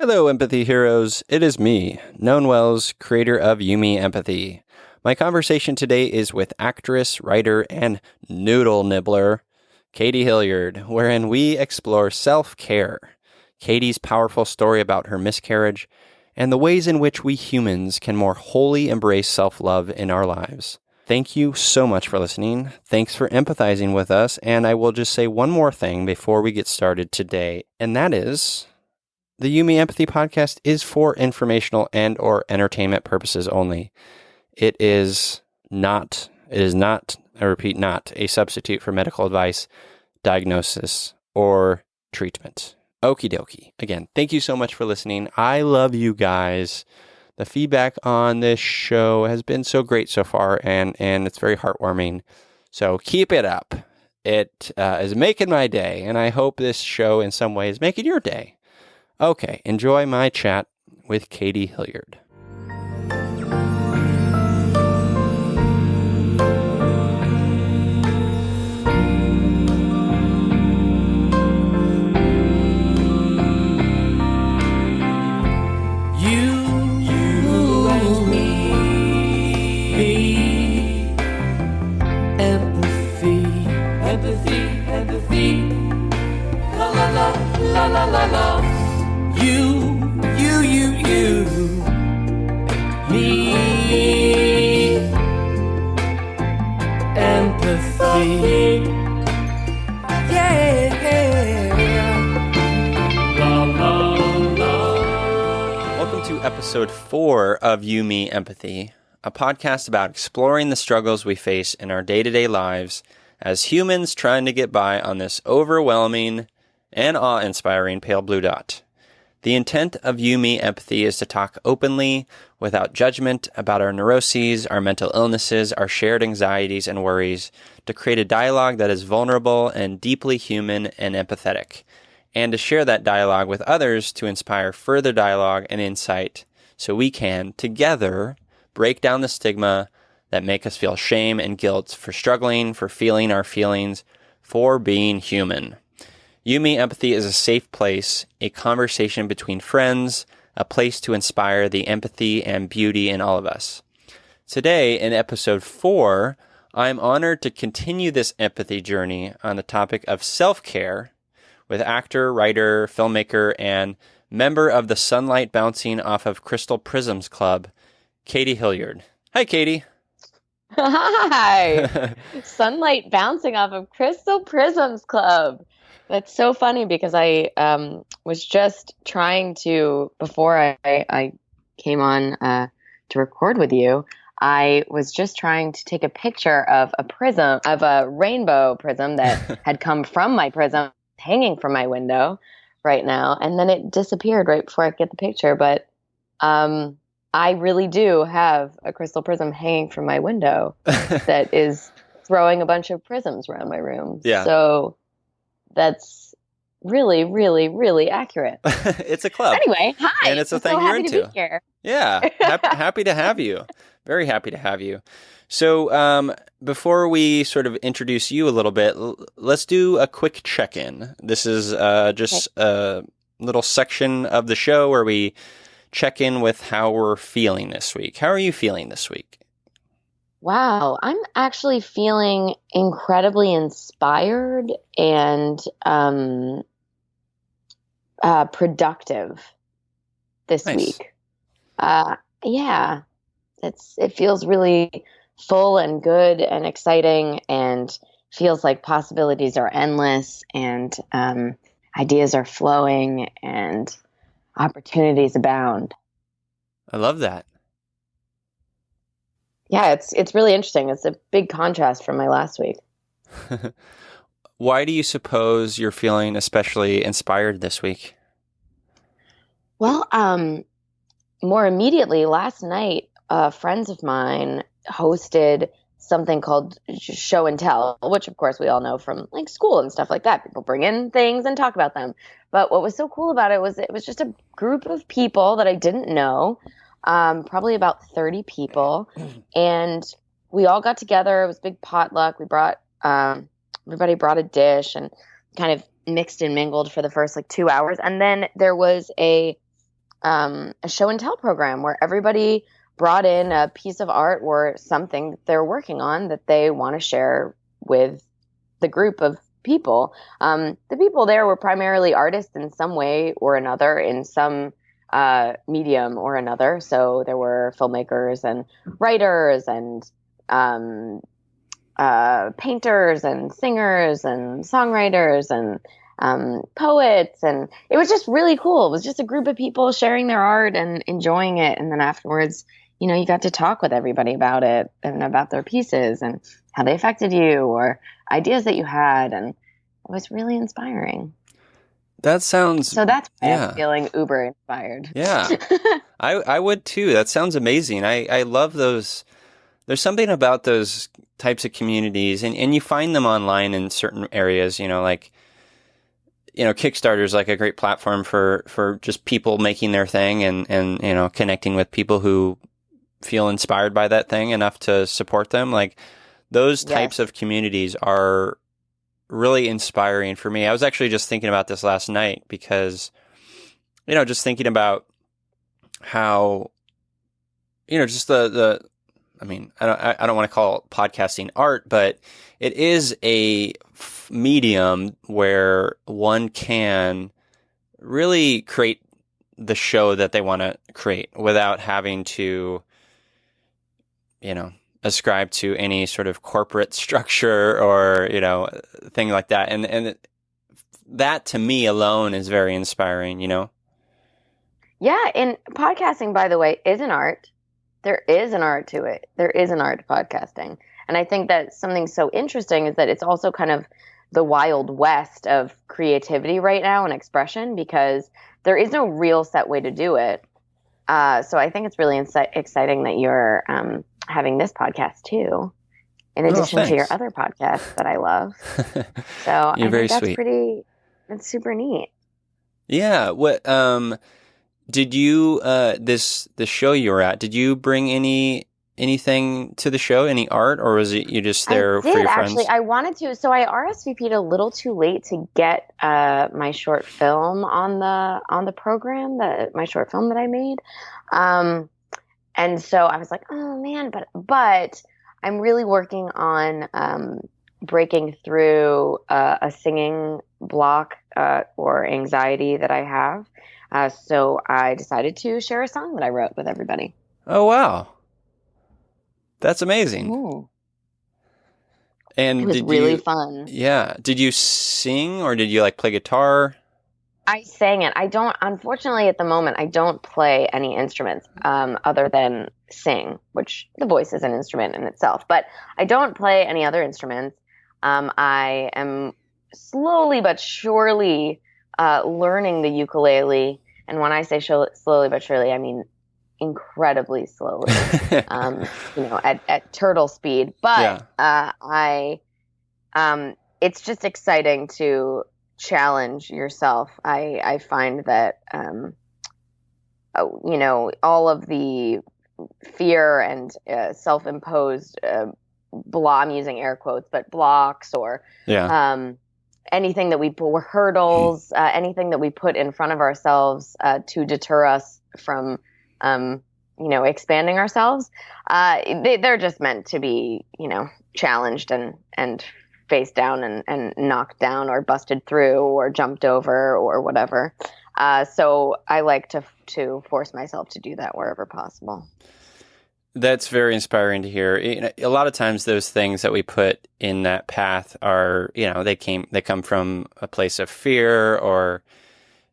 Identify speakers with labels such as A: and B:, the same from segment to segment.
A: Hello, Empathy Heroes. It is me, Known Wells, creator of Yumi Empathy. My conversation today is with actress, writer, and noodle nibbler, Katie Hilliard, wherein we explore self-care, Katie's powerful story about her miscarriage, and the ways in which we humans can more wholly embrace self-love in our lives. Thank you so much for listening. Thanks for empathizing with us, and I will just say one more thing before we get started today, and that is, the Yumi Empathy Podcast is for informational and or entertainment purposes only. It is not, I repeat, not a substitute for medical advice, diagnosis, or treatment. Okie dokie. Again, thank you so much for listening. I love you guys. The feedback on this show has been so great so far, and it's very heartwarming. So keep it up. It is making my day, and I hope this show in some way is making your day. Okay, enjoy my chat with Katie Hilliard.
B: Empathy, la la la, la la la la. You, me, empathy, yeah, la la la.
A: Welcome to episode 4 of You, Me, Empathy, a podcast about exploring the struggles we face in our day-to-day lives as humans trying to get by on this overwhelming and awe-inspiring pale blue dot. The intent of Yumi Empathy is to talk openly, without judgment, about our neuroses, our mental illnesses, our shared anxieties and worries, to create a dialogue that is vulnerable and deeply human and empathetic, and to share that dialogue with others to inspire further dialogue and insight so we can, together, break down the stigma that make us feel shame and guilt for struggling, for feeling our feelings, for being human. Yumi Empathy is a safe place, a conversation between friends, a place to inspire the empathy and beauty in all of us. Today, in episode 4, I'm honored to continue this empathy journey on the topic of self-care with actor, writer, filmmaker, and member of the Sunlight Bouncing Off of Crystal Prisms Club, Katie Hilliard. Hi, Katie.
C: Hi. Sunlight Bouncing Off of Crystal Prisms Club. That's so funny because I was just trying to, before I came on to record with you, I was just trying to take a picture of a rainbow prism that had come from my prism, hanging from my window right now. And then it disappeared right before I could get the picture. But I really do have a crystal prism hanging from my window that is throwing a bunch of prisms around my room.
A: Yeah.
C: So that's really, really, really accurate.
A: It's a club.
C: Anyway, hi.
A: And it's a
C: I'm
A: thing
C: so
A: you're
C: happy
A: into.
C: to be here.
A: Yeah. Happy to have you. Very happy to have you. So before we sort of introduce you a little bit, let's do a quick check-in. This is just a little section of the show where we check in with how we're feeling this week. How are you feeling this week?
C: Wow, I'm actually feeling incredibly inspired and productive this week. Yeah, it feels really full and good and exciting, and feels like possibilities are endless, and ideas are flowing, and opportunities abound.
A: I love that.
C: Yeah, it's really interesting. It's a big contrast from my last week.
A: Why do you suppose you're feeling especially inspired this week?
C: Well, more immediately, last night, friends of mine hosted something called Show and Tell, which of course we all know from like school and stuff like that. People bring in things and talk about them. But what was so cool about it was just a group of people that I didn't know, probably about 30 people. And we all got together. It was a big potluck. We brought, everybody brought a dish and kind of mixed and mingled for the first like 2 hours. And then there was a a show and tell program where everybody brought in a piece of art or something that they're working on that they want to share with the group of people. The people there were primarily artists in some way or another, in some medium or another. So there were filmmakers and writers and painters and singers and songwriters and poets. And it was just really cool. It was just a group of people sharing their art and enjoying it. And then afterwards, you got to talk with everybody about it and about their pieces and how they affected you or ideas that you had. And it was really inspiring.
A: That sounds...
C: So that's why
A: yeah.
C: I'm feeling uber inspired.
A: Yeah. I would too. That sounds amazing. I love those. There's something about those types of communities, and you find them online in certain areas, like, Kickstarter is like a great platform for just people making their thing and connecting with people who feel inspired by that thing enough to support them. Like, those types of communities are really inspiring for me. I was actually just thinking about this last night because, just thinking about how, just I mean, I don't want to call podcasting art, but it is a medium where one can really create the show that they want to create without having to, ascribe to any sort of corporate structure or, thing like that. And that to me alone is very inspiring,
C: Yeah. And podcasting, by the way, is an art. There is an art to it. There is an art to podcasting. And I think that something so interesting is that it's also kind of the wild west of creativity right now and expression, because there is no real set way to do it. So I think it's really exciting that you're having this podcast too, in addition to your other podcasts that I love. So
A: You're very
C: that's
A: sweet.
C: That's super neat.
A: Yeah. What, did you, the show you were at, did you bring anything to the show, any art, or was it you just there for your friends?
C: Actually, I wanted to. So I RSVP'd a little too late to get my short film on the program, my short film that I made. And so I was like, oh man, but I'm really working on breaking through a singing block or anxiety that I have. So I decided to share a song that I wrote with everybody.
A: Oh, wow. That's amazing.
C: Ooh.
A: And
C: it was really fun.
A: Yeah. Did you sing or did you play guitar?
C: I sang it. Unfortunately, at the moment, I don't play any instruments other than sing, which the voice is an instrument in itself. But I don't play any other instruments. I am slowly but surely learning the ukulele. And when I say slowly but surely, I mean incredibly slowly, at turtle speed. But it's just exciting to challenge yourself. I find that, all of the fear and self-imposed I'm using air quotes, but blocks or anything that we put, hurdles, anything that we put in front of ourselves to deter us from, expanding ourselves. They're just meant to be, challenged and faced down and knocked down or busted through or jumped over or whatever. So I like to force myself to do that wherever possible.
A: That's very inspiring to hear. A lot of times those things that we put in that path are, they come from a place of fear or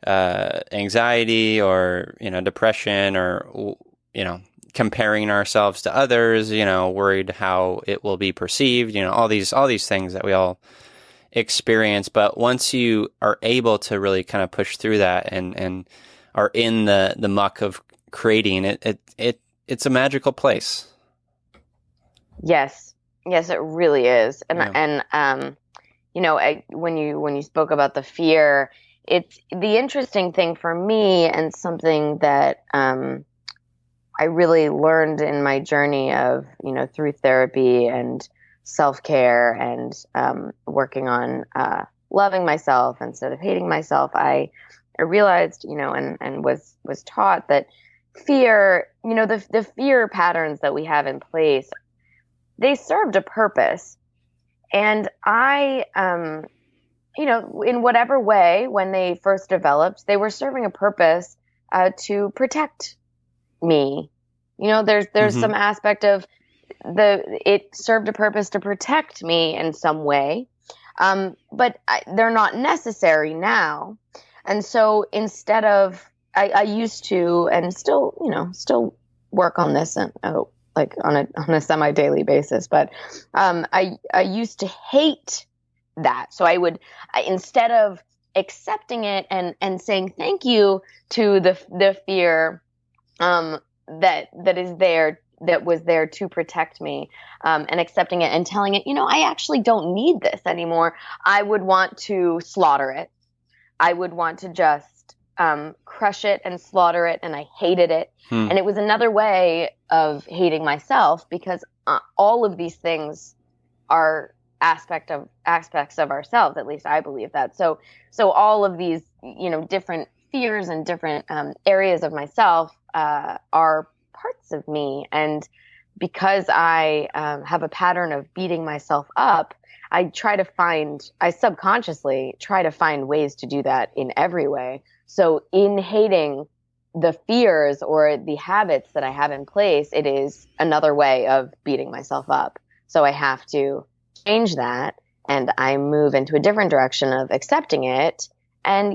A: anxiety or, depression or, comparing ourselves to others, worried how it will be perceived, all these things that we all experience. But once you are able to really kind of push through that and are in the muck of creating it's a magical place.
C: Yes, it really is. And when you spoke about the fear, it's the interesting thing for me and something that I really learned in my journey of, through therapy and self-care and working on loving myself instead of hating myself. I I realized, and was taught that fear, the fear patterns that we have in place, they served a purpose. And I, in whatever way, when they first developed, they were serving a purpose to protect me. There's some aspect of it served a purpose to protect me in some way, but they're not necessary now. And so instead of, I used to, and still work on this, and like on a semi-daily basis, but I used to hate that. So I would, instead of accepting it and saying thank you to the fear that is there, that was there to protect me, and accepting it and telling it, I actually don't need this anymore, I would want to slaughter it. I would want to just crush it and slaughter it, and I hated it. And it was another way of hating myself, because all of these things are aspects of ourselves. At least I believe that. So all of these, different fears and different areas of myself are parts of me. And because I have a pattern of beating myself up, I subconsciously try to find ways to do that in every way. So in hating the fears or the habits that I have in place, it is another way of beating myself up. So I have to change that, and I move into a different direction of accepting it and,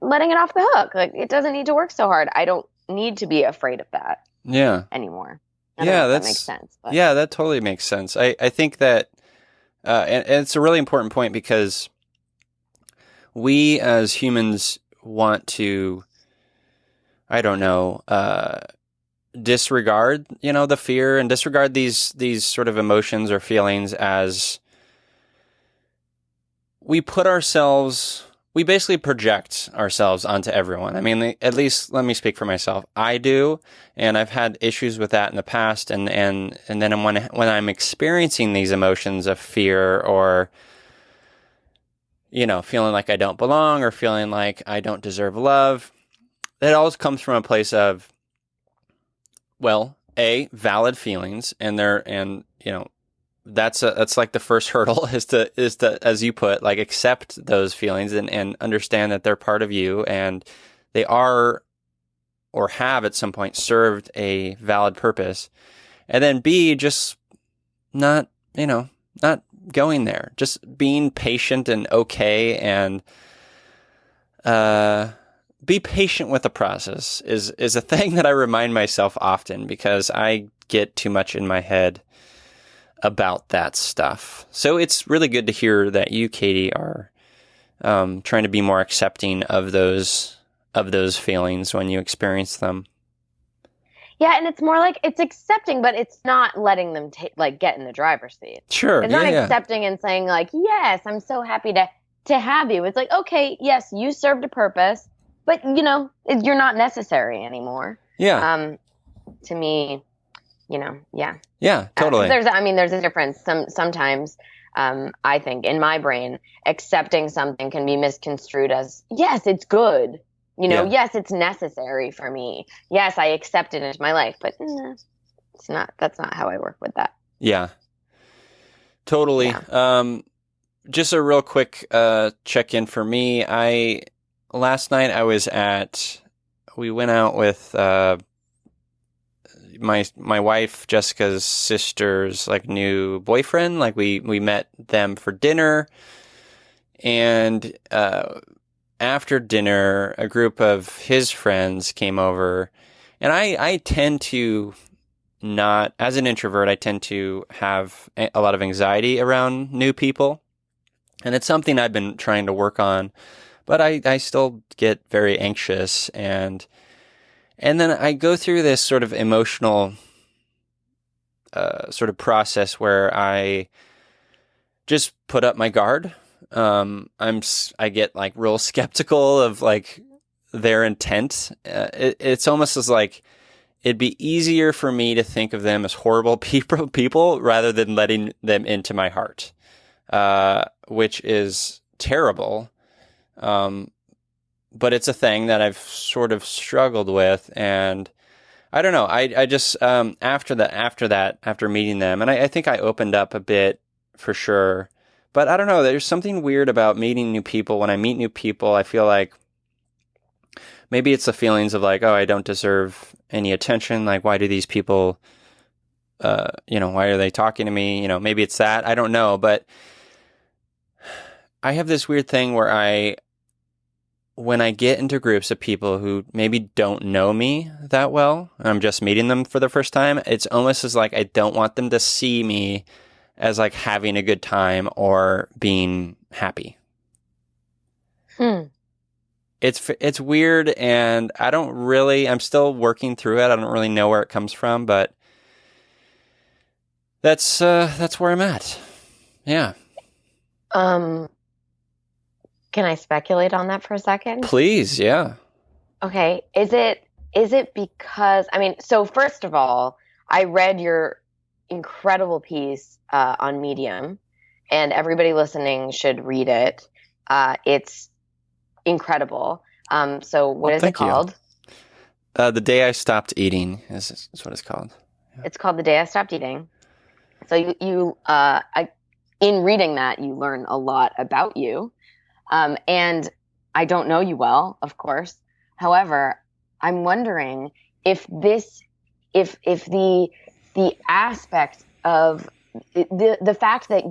C: letting it off the hook. Like, it doesn't need to work so hard. I don't need to be afraid of that anymore. I don't know if that makes sense. But.
A: Yeah, that totally makes sense. I think that, and it's a really important point, because we as humans want to, disregard, the fear, and disregard these sort of emotions or feelings, as we basically project ourselves onto everyone. I mean, at least let me speak for myself. I do, and I've had issues with that in the past. And then when I'm experiencing these emotions of fear, or feeling like I don't belong, or feeling like I don't deserve love, that always comes from a place of, well, valid feelings, and that's like the first hurdle is to, as you put, like, accept those feelings and understand that they're part of you, and they are, or have at some point, served a valid purpose. And then B, just not going there, just being patient and okay, and be patient with the process is a thing that I remind myself often, because I get too much in my head about that stuff. So it's really good to hear that you, Katie, are trying to be more accepting of those feelings when you experience them.
C: Yeah, and it's more like it's accepting, but it's not letting them get in the driver's seat.
A: Sure,
C: it's not accepting and saying like, yes, I'm so happy to have you. It's like, okay, yes, you served a purpose, but you're not necessary anymore.
A: Yeah.
C: To me, yeah.
A: Yeah, totally.
C: There's a difference. Sometimes, I think in my brain, accepting something can be misconstrued as, yes, it's good. Yes, it's necessary for me. Yes, I accept it into my life, but it's not. That's not how I work with that.
A: Yeah, totally. Yeah. Just a real quick check-in for me. Last night we went out with my wife Jessica's sister's new boyfriend. Like we met them for dinner, and after dinner, a group of his friends came over, and I tend to not, as an introvert, I tend to have a lot of anxiety around new people, and it's something I've been trying to work on, but I still get very anxious, and then I go through this sort of emotional sort of process where I just put up my guard. I get real skeptical of their intent. It's almost as it'd be easier for me to think of them as horrible people rather than letting them into my heart, which is terrible. but it's a thing that I've sort of struggled with, and I don't know. I just after meeting them, and I think I opened up a bit for sure. But I don't know. There's something weird about meeting new people. When I meet new people, I feel like maybe it's the feelings of like, oh, I don't deserve any attention. Like, why do these people, why are they talking to me? Maybe it's that. I don't know. But I have this weird thing where when I get into groups of people who maybe don't know me that well, I'm just meeting them for the first time, it's almost as like I don't want them to see me as like having a good time or being happy. It's weird, and I'm still working through it. I don't really know where it comes from, but that's where I'm at. Yeah.
C: Can I speculate on that for a second?
A: Please, yeah.
C: Okay. Is it because, so first of all, I read your incredible piece on Medium, and everybody listening should read it. It's incredible. So what is it called?
A: The Day I Stopped Eating is what it's called. Yeah.
C: It's called The Day I Stopped Eating. So in reading that, you learn a lot about you. And I don't know you well, of course. However, I'm wondering if the aspect of the fact that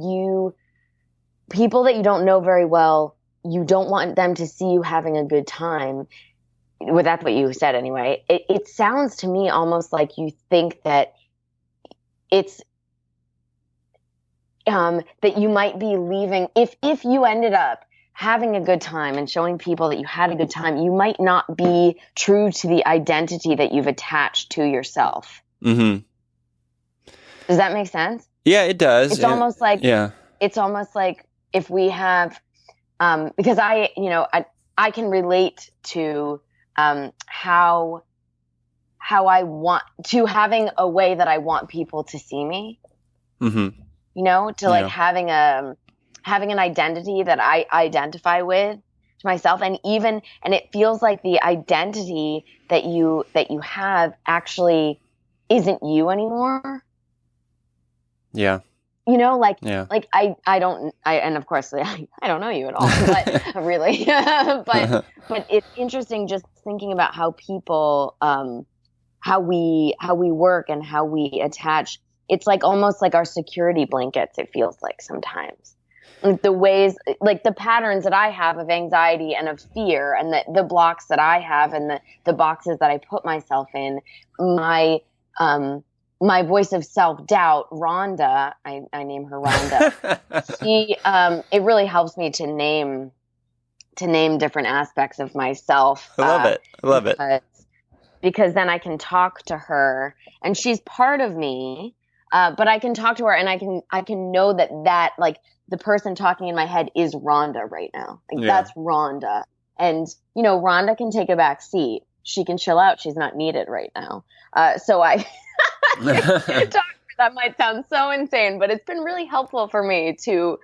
C: people that you don't know very well, you don't want them to see you having a good time. Well, that's what you said anyway. It sounds to me almost like you think that it's that you might be leaving if you ended up having a good time and showing people that you had a good time, you might not be true to the identity that you've attached to yourself. Mm-hmm. Does that make sense?
A: Yeah, it does.
C: It's almost like if we have, because I can relate to how I want to having a way that I want people to see me. Mm-hmm. Having an identity that I identify with to myself, and it feels like the identity that you have actually isn't you anymore.
A: Yeah.
C: I don't, and of course I don't know you at all, but really, but it's interesting just thinking about how people, how we work and how we attach. It's like almost like our security blankets. It feels like sometimes. The ways, like the patterns that I have of anxiety and of fear, and the blocks that I have, and the boxes that I put myself in, my voice of self-doubt, Rhonda, I name her Rhonda. She, it really helps me to name different aspects of myself.
A: I love it.
C: Because then I can talk to her, and she's part of me. But I can talk to her, and I can know that like the person talking in my head is Rhonda right now. Like that's Rhonda. And Rhonda can take a back seat. She can chill out. She's not needed right now. So I that might sound so insane, but it's been really helpful for me to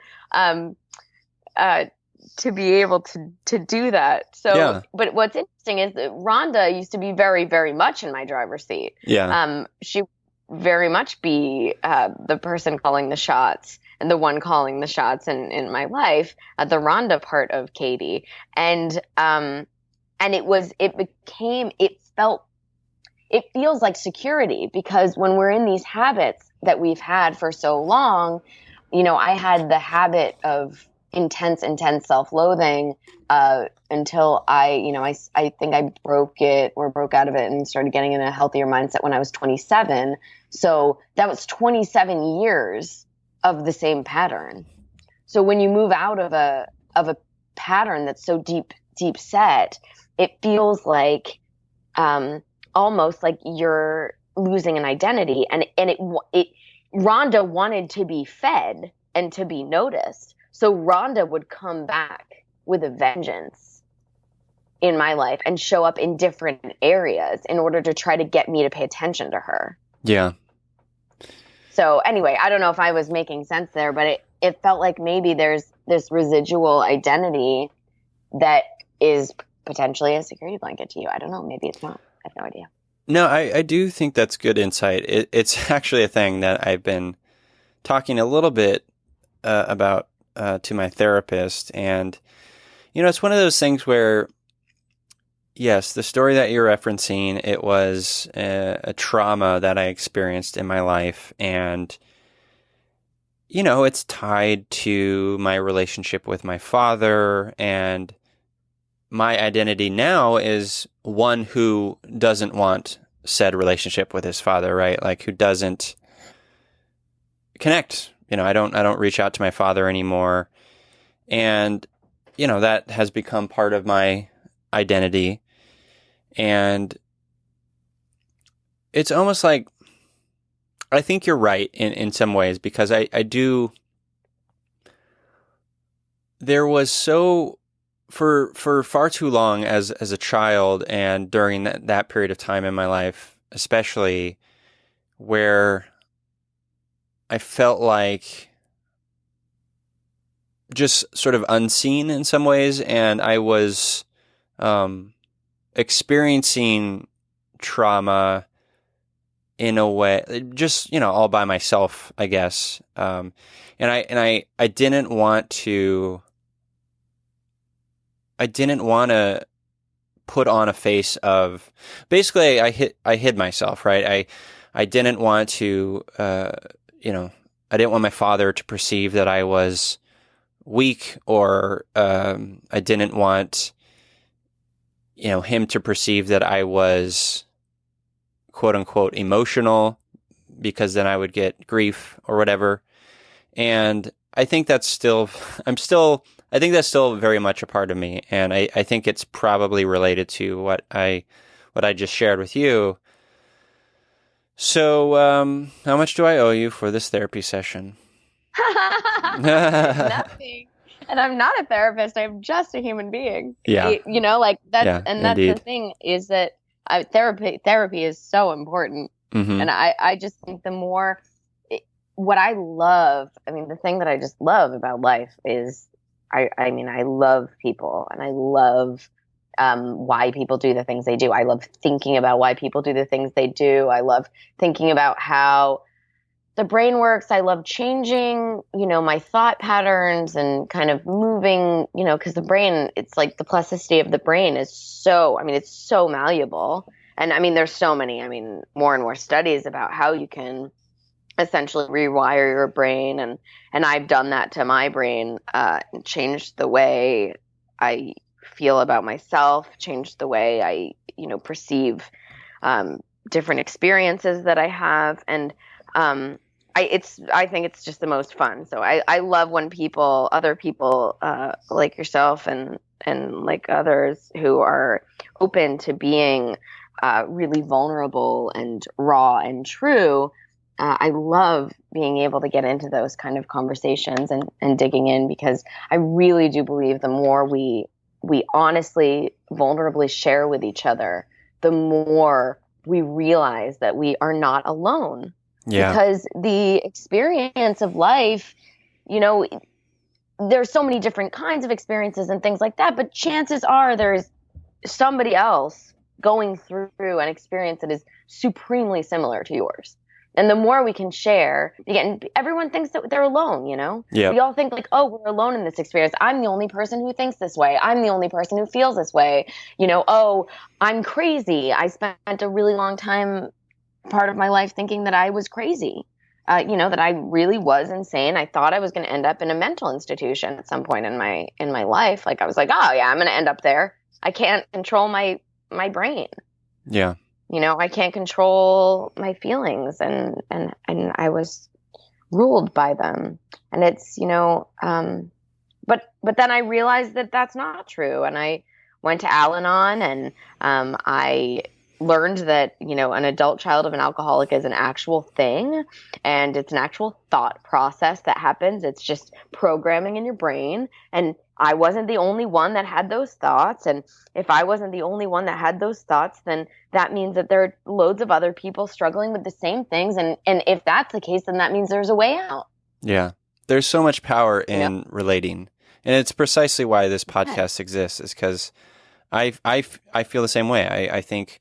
C: be able to do that. So, But what's interesting is that Rhonda used to be very, very much in my driver's seat. Yeah. She very much be the person calling the shots and the one calling the shots in my life, the Rhonda part of Katie. And it feels like security, because when we're in these habits that we've had for so long, I had the habit of intense self-loathing until I think I broke out of it and started getting in a healthier mindset when I was 27. So that was 27 years of the same pattern. So when you move out of a pattern that's so deep set, it feels like almost like you're losing an identity. And Rhonda wanted to be fed and to be noticed. So Rhonda would come back with a vengeance in my life and show up in different areas in order to try to get me to pay attention to her.
A: Yeah.
C: So anyway, I don't know if I was making sense there, but it felt like maybe there's this residual identity that is potentially a security blanket to you. I don't know. Maybe it's not. I have no idea.
A: No, I do think that's good insight. It's actually a thing that I've been talking a little bit about to my therapist. And, it's one of those things where, yes, the story that you're referencing, it was a trauma that I experienced in my life. And, it's tied to my relationship with my father, and my identity now is one who doesn't want said relationship with his father, right? Like, who doesn't connect. I don't reach out to my father anymore. And, that has become part of my identity. And it's almost like, I think you're right in some ways, because I do, there was for far too long as a child, and during that period of time in my life, especially, where I felt like just sort of unseen in some ways, and I was experiencing trauma in a way, just, all by myself, I guess. And I didn't want to put on a face of, basically I hid myself, right? I didn't want to, I didn't want my father to perceive that I was weak, or I didn't want, him to perceive that I was, quote unquote, emotional, because then I would get grief or whatever. And I think that's still very much a part of me. And I think it's probably related to what I just shared with you. So, how much do I owe you for this therapy session?
C: Nothing. And I'm not a therapist. I'm just a human being.
A: Yeah.
C: Like that's,
A: yeah,
C: and that's
A: indeed.
C: the thing, is that therapy is so important.
A: Mm-hmm.
C: And I just think the more, what I love, the thing that I just love about life is, I love people, and I love why people do the things they do. I love thinking about why people do the things they do. I love thinking about how the brain works. I love changing, my thought patterns, and kind of moving, because the brain, it's like the plasticity of the brain is so, it's so malleable. And there's so many, more and more studies about how you can essentially rewire your brain. And I've done that to my brain, changed the way I feel about myself, changed the way I, perceive different experiences that I have. And I think it's just the most fun. So I love when other people like yourself and like others who are open to being really vulnerable and raw and true. I love being able to get into those kind of conversations and digging in, because I really do believe the more we honestly, vulnerably share with each other, the more we realize that we are not alone.
A: Yeah.
C: Because the experience of life, there's so many different kinds of experiences and things like that, but chances are there's somebody else going through an experience that is supremely similar to yours. And the more we can share, again, everyone thinks that they're alone,
A: Yeah.
C: We all think like, oh, we're alone in this experience. I'm the only person who thinks this way. I'm the only person who feels this way. Oh, I'm crazy. I spent a really long time, part of my life, thinking that I was crazy, that I really was insane. I thought I was going to end up in a mental institution at some point in my life. Like, I was like, oh yeah, I'm going to end up there. I can't control my brain.
A: Yeah.
C: I can't control my feelings, and I was ruled by them. And it's, but then I realized that that's not true. And I went to Al-Anon, and I learned that, an adult child of an alcoholic is an actual thing, and it's an actual thought process that happens. It's just programming in your brain. And I wasn't the only one that had those thoughts. And if I wasn't the only one that had those thoughts, then that means that there are loads of other people struggling with the same things. And if that's the case, then that means there's a way out.
A: Yeah. There's so much power in relating. And it's precisely why this podcast exists, is because I feel the same way. I think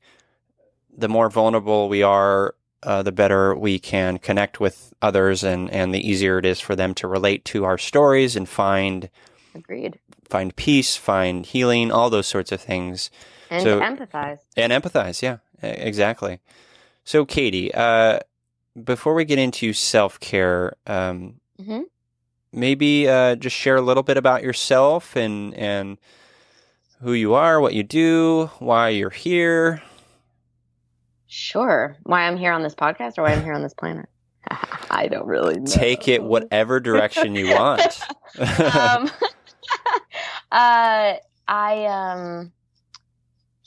A: the more vulnerable we are, the better we can connect with others, and the easier it is for them to relate to our stories and
C: Agreed.
A: find peace, find healing, all those sorts of things.
C: And
A: So,
C: empathize.
A: and empathize. Yeah, exactly. So, Katie, before we get into self-care,
C: Mm-hmm.
A: maybe just share a little bit about yourself and who you are, what you do, why you're here.
C: Sure. Why I'm here on this podcast or why I'm here on this planet? I don't really know.
A: Take it whatever direction you want.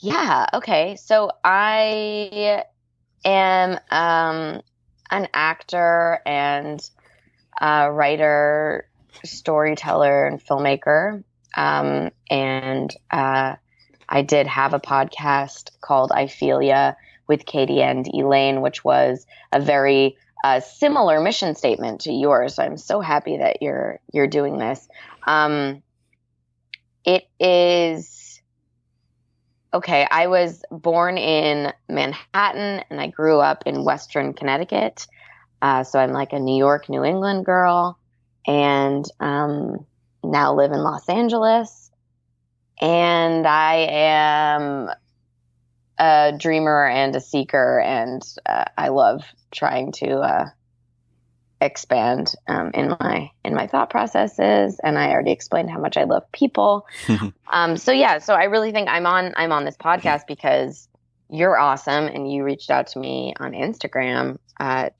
C: Yeah, okay. So I am an actor and writer, storyteller, and filmmaker. And I did have a podcast called I Feel Ya with Katie and Elaine, which was a very similar mission statement to yours. So I'm so happy that you're doing this. It is okay. I was born in Manhattan and I grew up in Western Connecticut. So I'm like a New York, New England girl, and now live in Los Angeles. And I am a dreamer and a seeker, and I love trying to expand in my thought processes. And I already explained how much I love people. So I really think I'm on this podcast because you're awesome, and you reached out to me on Instagram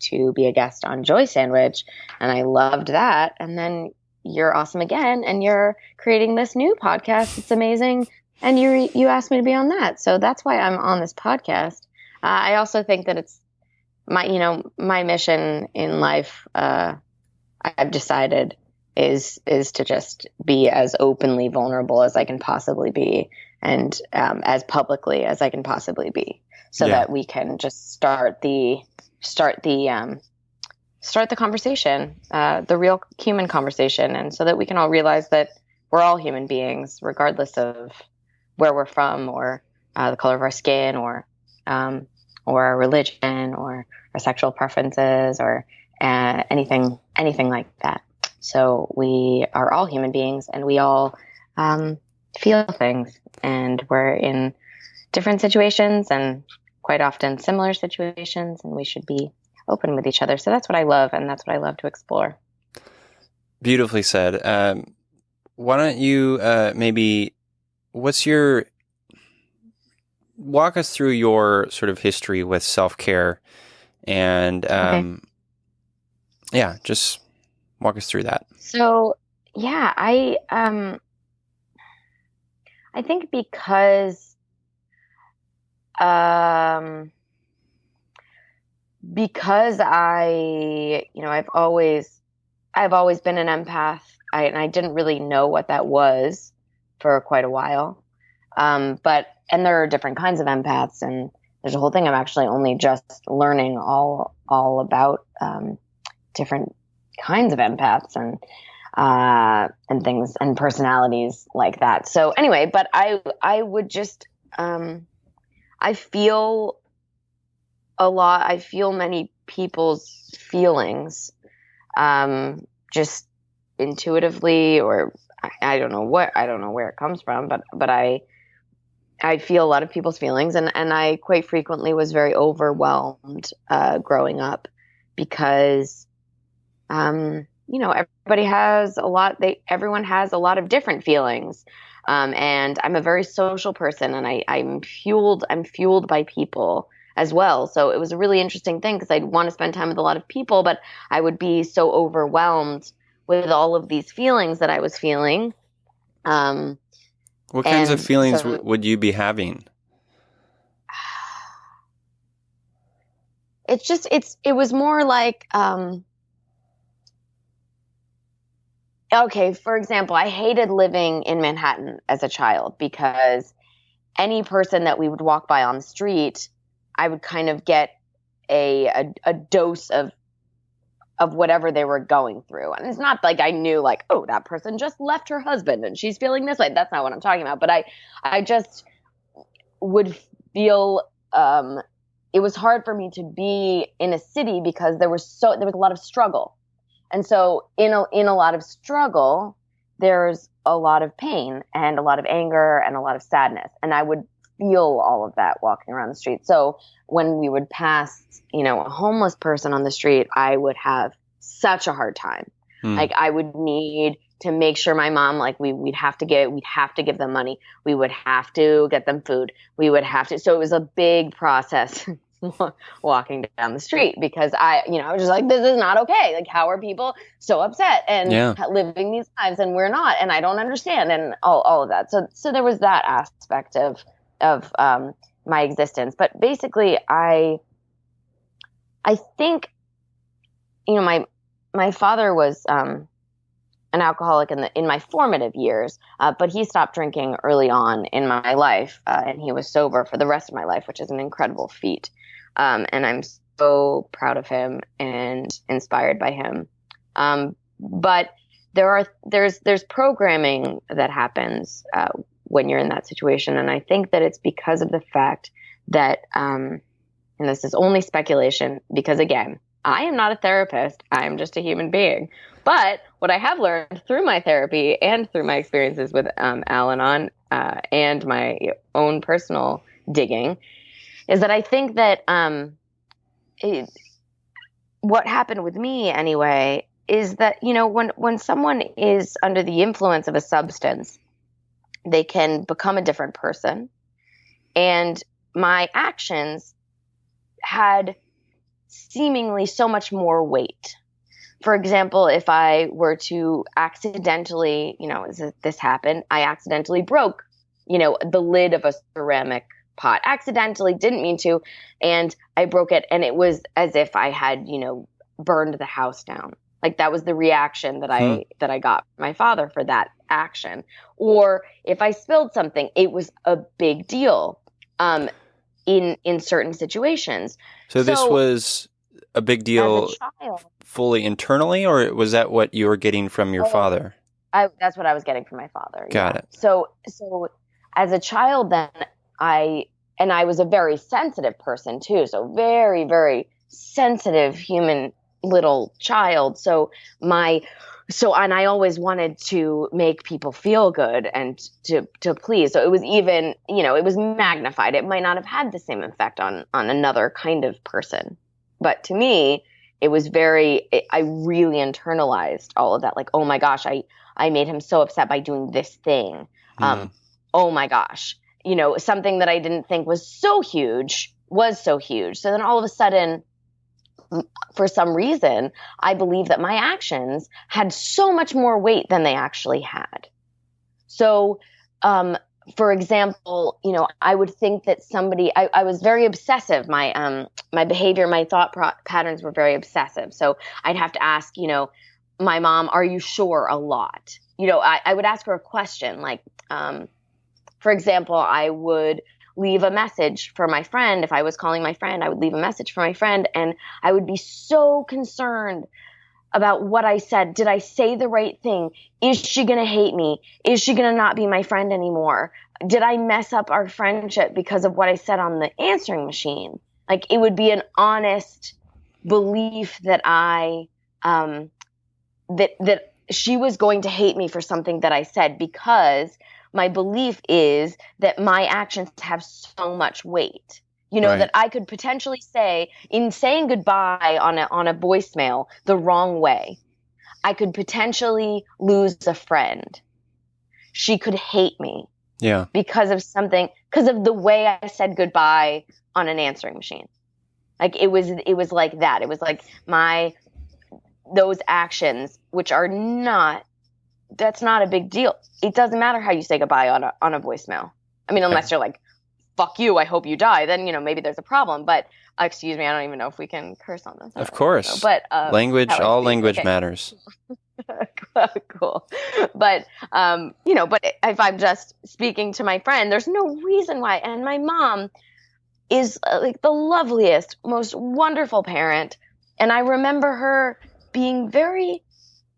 C: to be a guest on Joy Sandwich, and I loved that. And then you're awesome again, and you're creating this new podcast. It's amazing. And you asked me to be on that. So that's why I'm on this podcast. I also think that it's my mission in life, I've decided is to just be as openly vulnerable as I can possibly be, and as publicly as I can possibly be, so that we can just start the conversation, the real human conversation. And so that we can all realize that we're all human beings, regardless of where we're from, or the color of our skin, or our religion, or our sexual preferences, or anything like that. So we are all human beings, and we all feel things, and we're in different situations, and quite often similar situations, and we should be open with each other. So that's what I love, and that's what I love to explore.
A: Beautifully said. Why don't you maybe, walk us through your sort of history with self-care, and just walk us through that.
C: So I think because I've always been an empath, and I didn't really know what that was for quite a while. And there are different kinds of empaths, and there's a whole thing. I'm actually only just learning all about different kinds of empaths and things and personalities like that. So anyway, but I would just I feel a lot. I feel many people's feelings, just intuitively, or I don't know where it comes from, but I feel a lot of people's feelings, and I quite frequently was very overwhelmed growing up, because everybody has a lot. Everyone has a lot of different feelings, and I'm a very social person, and I'm fueled by people as well. So it was a really interesting thing, because I'd want to spend time with a lot of people, but I would be so overwhelmed with all of these feelings that I was feeling.
A: What kinds of feelings would you be having?
C: It was more like, okay, for example, I hated living in Manhattan as a child, because any person that we would walk by on the street, I would kind of get a dose of whatever they were going through. And it's not like I knew, like, oh, that person just left her husband and she's feeling this way. That's not what I'm talking about. But I just would feel, it was hard for me to be in a city because there was a lot of struggle. And so in a lot of struggle, there's a lot of pain and a lot of anger and a lot of sadness. And I would feel all of that walking around the street. So when we would pass, a homeless person on the street, I would have such a hard time. Like I would need to make sure my mom, like we'd have to give them money. We would have to get them food. We would have to. So it was a big process walking down the street because I was just like, this is not okay. Like, how are people so upset and living these lives and we're not, and I don't understand, and all of that. So there was that aspect of my existence. But basically I think, my father was, an alcoholic in my formative years, but he stopped drinking early on in my life, and he was sober for the rest of my life, which is an incredible feat. And I'm so proud of him and inspired by him. But there's programming that happens when you're in that situation, and I think that it's because of the fact that, and this is only speculation, because again, I am not a therapist. I am just a human being. But what I have learned through my therapy and through my experiences with Al-Anon and my own personal digging is that I think that what happened with me anyway is that, when someone is under the influence of a substance, they can become a different person. And my actions had seemingly so much more weight. For example, if I were to accidentally, this happened, I accidentally broke, the lid of a ceramic pot, accidentally, didn't mean to, and I broke it, and it was as if I had, burned the house down. Like, that was the reaction that I got from my father for that action. Or if I spilled something, it was a big deal in certain situations.
A: So this was a big deal
C: as a child,
A: fully internally, or was that what you were getting from your father?
C: That's what I was getting from my father.
A: Got it.
C: So as a child, then I was a very sensitive person too. So very, very sensitive human little child. And I always wanted to make people feel good and to please. So it was even, it was magnified. It might not have had the same effect on another kind of person. But to me, it was I really internalized all of that. Like, oh my gosh, I made him so upset by doing this thing. Oh my gosh, something that I didn't think was so huge. So then all of a sudden, for some reason, I believe that my actions had so much more weight than they actually had. So, for example, I would think that I was very obsessive. My behavior, my thought patterns were very obsessive. So I'd have to ask, my mom, are you sure, a lot? I would ask her a question. Like, for example, I would leave a message for my friend. If I was calling my friend, I would leave a message for my friend, and I would be so concerned about what I said. Did I say the right thing? Is she going to hate me? Is she going to not be my friend anymore? Did I mess up our friendship because of what I said on the answering machine? Like, it would be an honest belief that that she was going to hate me for something that I said, because my belief is that my actions have so much weight. Right. That I could potentially say, in saying goodbye on a voicemail the wrong way, I could potentially lose a friend. She could hate me. Yeah. Because of the way I said goodbye on an answering machine. Like, it was like that. It was like those actions, which are that's not a big deal. It doesn't matter how you say goodbye on a voicemail. I mean, unless you're like, fuck you, I hope you die, then, maybe there's a problem. But, excuse me, I don't even know if we can curse on this.
A: Of course. But all language matters.
C: Cool. But, but if I'm just speaking to my friend, there's no reason why. And my mom is like the loveliest, most wonderful parent. And I remember her being very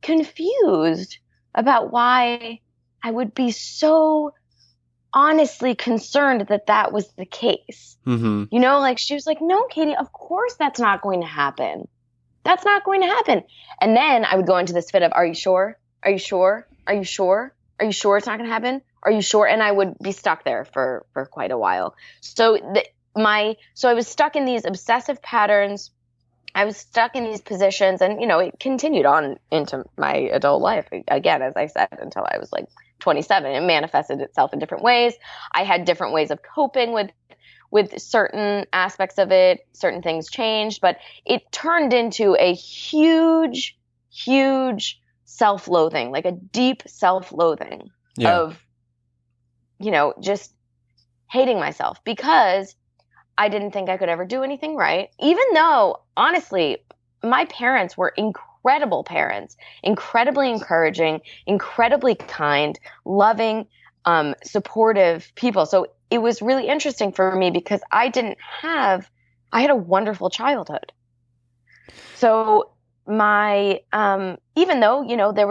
C: confused about why I would be so honestly concerned that that was the case.
A: Mm-hmm.
C: You know, like she was like, no, Katie, of course that's not going to happen. That's not going to happen. And then I would go into this fit of, are you sure? Are you sure? Are you sure? Are you sure it's not going to happen? Are you sure? And I would be stuck there for quite a while. So so I was stuck in these obsessive patterns. I was stuck in these positions, and you know, it continued on into my adult life. Again, as I said, until I was like 27, it manifested itself in different ways. I had different ways of coping with certain aspects of it. Certain things changed, but it turned into a huge, huge self-loathing, like a deep self-loathing of, you know, just hating myself because I didn't think I could ever do anything right. Even though, honestly, my parents were incredible parents, incredibly encouraging, incredibly kind, loving, supportive people. So it was really interesting for me because I had a wonderful childhood. So even though, you know, there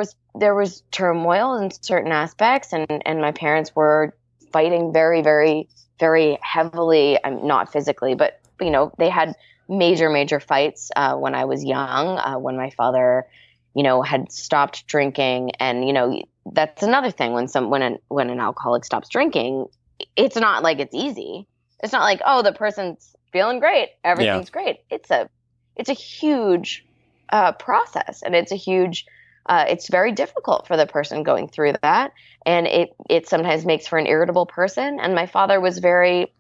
C: was turmoil in certain aspects and my parents were fighting very, very, very heavily, not physically, but, you know, they had major, major fights when I was young, when my father, you know, had stopped drinking. And, you know, that's another thing when an alcoholic stops drinking, it's not like it's easy. It's not like, oh, the person's feeling great. Everything's great. It's a huge process, and it's very difficult for the person going through that. And it sometimes makes for an irritable person. And my father was very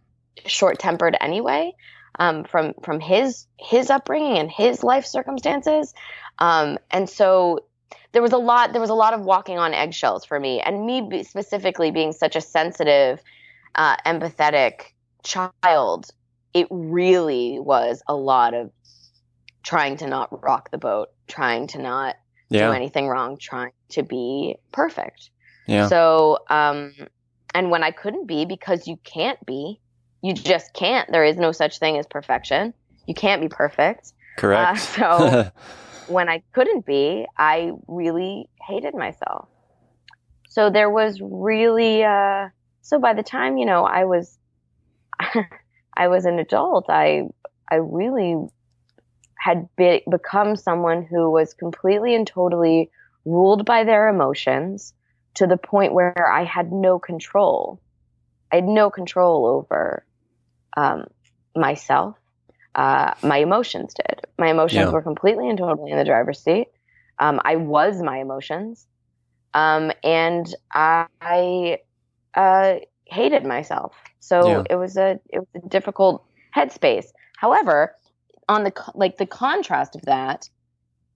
C: short-tempered anyway, from his upbringing and his life circumstances. And so there was a lot of walking on eggshells for me, and me specifically being such a sensitive, empathetic child. It really was a lot of trying to not rock the boat, trying to not do anything wrong, trying to be perfect. Yeah. So, and when I couldn't be, because you can't be, you just can't. There is no such thing as perfection. You can't be perfect.
A: Correct.
C: So when I couldn't be, I really hated myself. So there was really, so by the time, you know, I was an adult, I really had become someone who was completely and totally ruled by their emotions, to the point where I had no control. I had no control over myself. My emotions did. My emotions were completely and totally in the driver's seat. I was my emotions. And I hated myself. So it was a difficult headspace. However, on the contrast of that,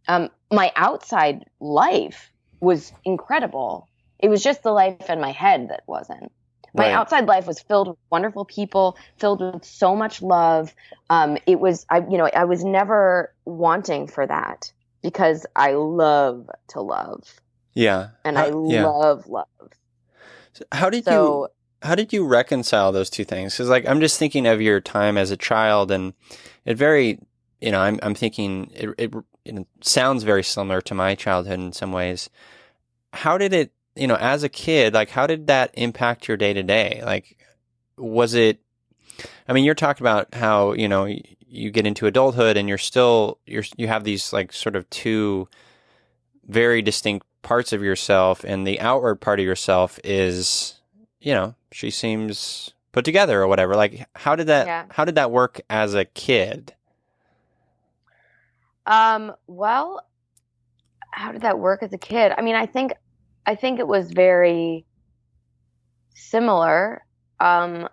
C: my outside life was incredible. It was just the life in my head that wasn't. My outside life was filled with wonderful people, filled with so much love. I was never wanting for that, because I love to love. Yeah. And I love love.
A: So how did you reconcile those two things? Because, like, I'm just thinking of your time as a child, and it very, you know, I'm thinking it sounds very similar to my childhood in some ways. How did it, you know, as a kid, like, how did that impact your day to day? Like, was it, I mean, you're talking about how, you know, you get into adulthood and you have these, like, sort of two very distinct parts of yourself, and the outward part of yourself is, you know, she seems put together or whatever. Like, how did that work as a kid?
C: Well, how did that work as a kid? I mean, I think it was very similar.
A: So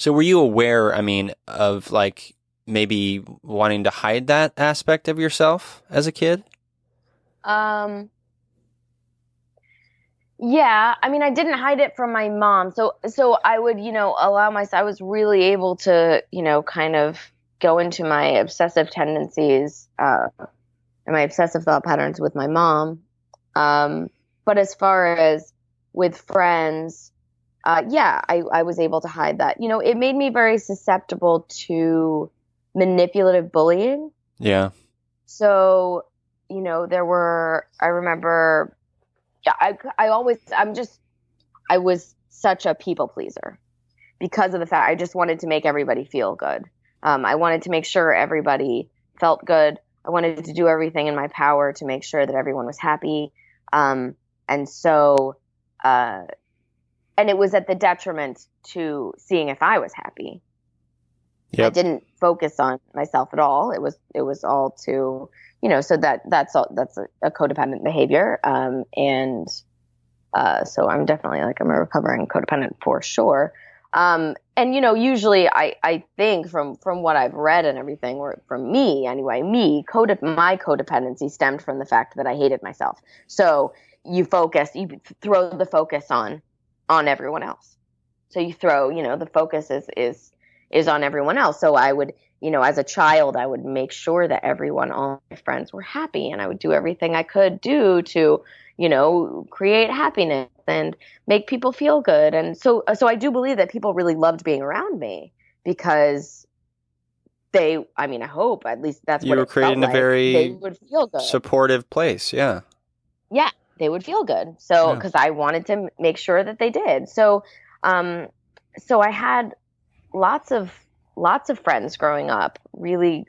A: were you aware, I mean, of, like, maybe wanting to hide that aspect of yourself as a kid?
C: Yeah, I mean, I didn't hide it from my mom. So I would, you know, I was really able to, you know, kind of go into my obsessive tendencies, and my obsessive thought patterns with my mom. But as far as with friends, I was able to hide that. You know, it made me very susceptible to manipulative bullying. Yeah. So, you know, I remember, I I was such a people pleaser because of the fact I just wanted to make everybody feel good. I wanted to make sure everybody felt good. I wanted to do everything in my power to make sure that everyone was happy. And so, and it was at the detriment to seeing if I was happy.
A: Yep.
C: I didn't focus on myself at all. It was all to, so that's a codependent behavior. So I'm definitely I'm a recovering codependent for sure. And usually I think from what I've read and everything, or from me anyway, my codependency stemmed from the fact that I hated myself. So you throw the focus on everyone else. So you throw, the focus is on everyone else. So I would, as a child, I would make sure that all my friends were happy, and I would do everything I could do to, create happiness and make people feel good. And so I do believe that people really loved being around me because I hope at least that's what
A: you were creating a very
C: they would feel good.
A: Supportive place. Yeah.
C: Yeah. They would feel good. So, cause I wanted to make sure that they did. So, so I had lots of friends growing up, really,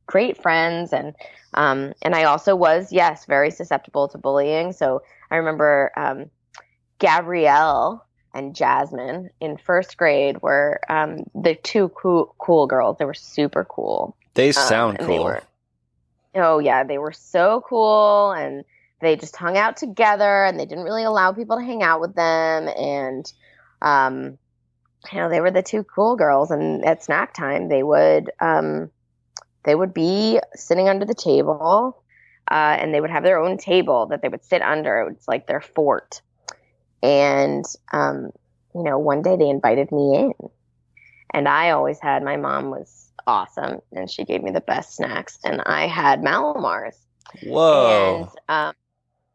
C: great friends. And I also was, yes, very susceptible to bullying. So I remember, Gabrielle and Jasmine in first grade were, the two cool girls. They were super cool.
A: They sound cool.
C: They were so cool, and they just hung out together, and they didn't really allow people to hang out with them. And, they were the two cool girls, and at snack time, they would be sitting under the table, and they would have their own table that they would sit under. It's like their fort. And, one day they invited me in, and I always had, my mom was awesome, and she gave me the best snacks, and I had Malamars.
A: Whoa.
C: And,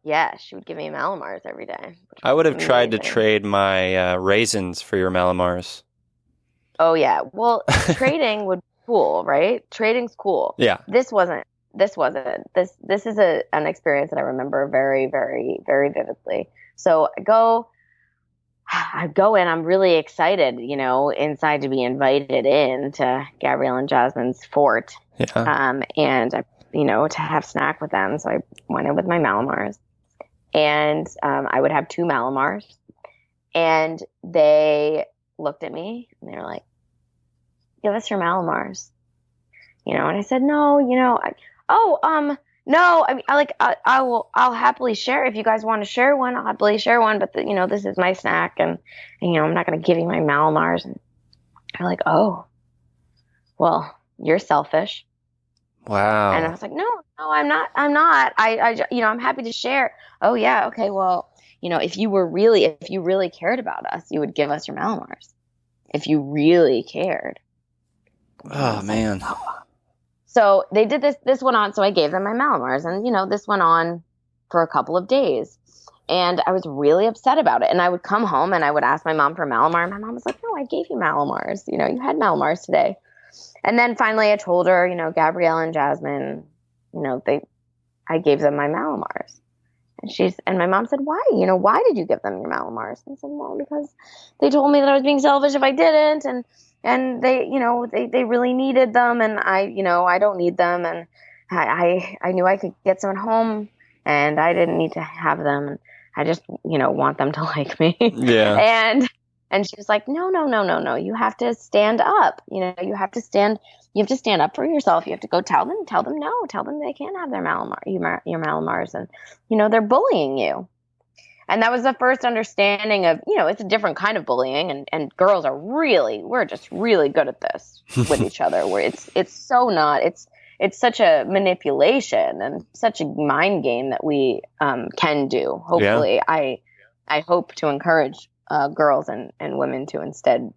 C: yeah, she would give me Malamars every day.
A: I would have tried to trade my raisins for your Malamars.
C: Oh, yeah. Well, trading would be cool, right? Trading's cool.
A: Yeah.
C: This wasn't. This is an experience that I remember very, very, very vividly. So I go in, I'm really excited, inside to be invited in to Gabrielle and Jasmine's fort.
A: Yeah.
C: And, to have snack with them. So I went in with my Malamars. And I would have 2 Malamars, and they looked at me and they were like, "Give us your Malamars," and I said, "No, no. I mean, I'll happily share if you guys want to share one. I'll happily share one, but this is my snack, and I'm not going to give you my Malamars." And they're like, "Oh, well, you're selfish."
A: Wow.
C: And I was like, no, I'm not. I'm happy to share. Oh yeah. Okay. Well, if you really cared about us, you would give us your Malamars. If you really cared.
A: Oh man.
C: So they did this went on. So I gave them my Malamars, and this went on for a couple of days, and I was really upset about it. And I would come home and I would ask my mom for Malamar, and my mom was like, "No, I gave you Malamars. You had Malamars today." And then finally I told her, Gabrielle and Jasmine, I gave them my Malamars. And my mom said, "Why? Why did you give them your Malamars?" And I said, "Well, because they told me that I was being selfish if I didn't. And they, they really needed them. And I don't need them. And I knew I could get some at home, and I didn't need to have them. And I just, want them to like me."
A: Yeah.
C: And she was like, "No. You have to stand up. You have to stand up for yourself. You have to go tell them no, tell them they can't have their your Malamars. And, they're bullying you." And that was the first understanding of, it's a different kind of bullying. And girls we're just really good at this with each other, where it's such a manipulation and such a mind game that we can do. Hopefully, yeah. I hope to encourage girls and women to instead,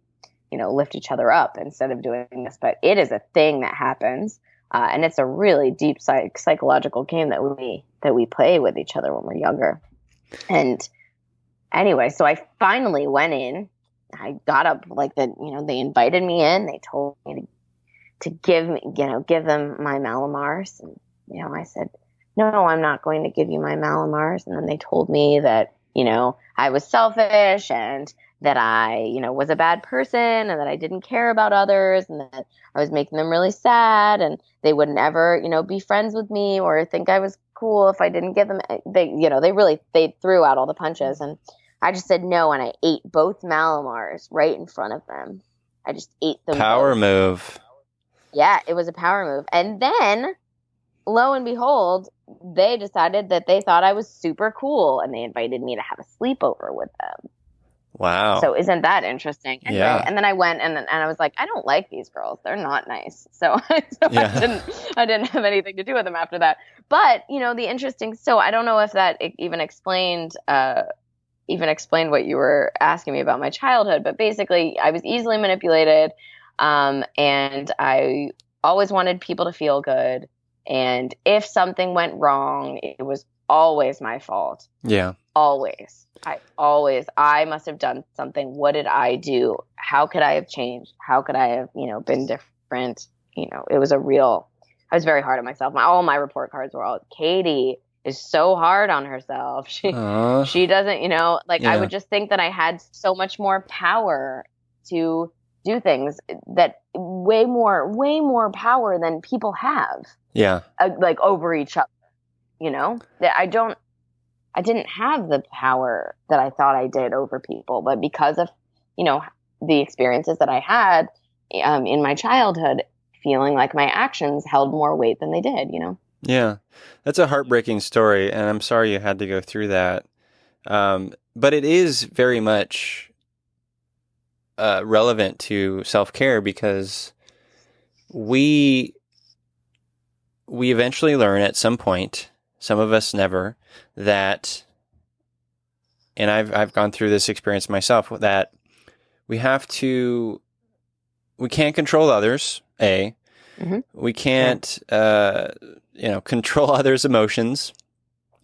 C: lift each other up instead of doing this. But it is a thing that happens, and it's a really deep psychological game that we play with each other when we're younger. And anyway, so I finally went in. I got up they invited me in. They told me to give them my Malamars, and I said, "No, I'm not going to give you my Malamars." And then they told me that I was selfish and that I, was a bad person and that I didn't care about others and that I was making them really sad and they wouldn't ever, be friends with me or think I was cool if I didn't give them, they threw out all the punches and I just said no and I ate both Malamars right in front of them. I just ate them
A: Power
C: both.
A: move.
C: Yeah, it was a power move. And then, lo and behold, they decided that they thought I was super cool and they invited me to have a sleepover with them.
A: Wow.
C: So isn't that interesting? Anyway,
A: Yeah.
C: and then I went and I was like, I don't like these girls. They're not nice. So
A: Yeah.
C: I didn't have anything to do with them after that. But, so I don't know if that even explained what you were asking me about my childhood, but basically I was easily manipulated. And I always wanted people to feel good. And if something went wrong, it was always my fault.
A: Yeah.
C: Always. I must have done something. What did I do? How could I have changed? How could I have, been different? I was very hard on myself. All my report cards were all, Katie is so hard on herself. She doesn't,
A: Yeah.
C: I would just think that I had so much more power to do things that way more power than people have.
A: Yeah.
C: Over each other, that I didn't have the power that I thought I did over people, but because of, the experiences that I had in my childhood, feeling like my actions held more weight than they did,
A: Yeah. That's a heartbreaking story, and I'm sorry you had to go through that. But it is very much relevant to self-care because we eventually learn at some point, some of us never, that, and I've gone through this experience myself, that we can't control others, A.
C: Mm-hmm.
A: We can't, control others' emotions,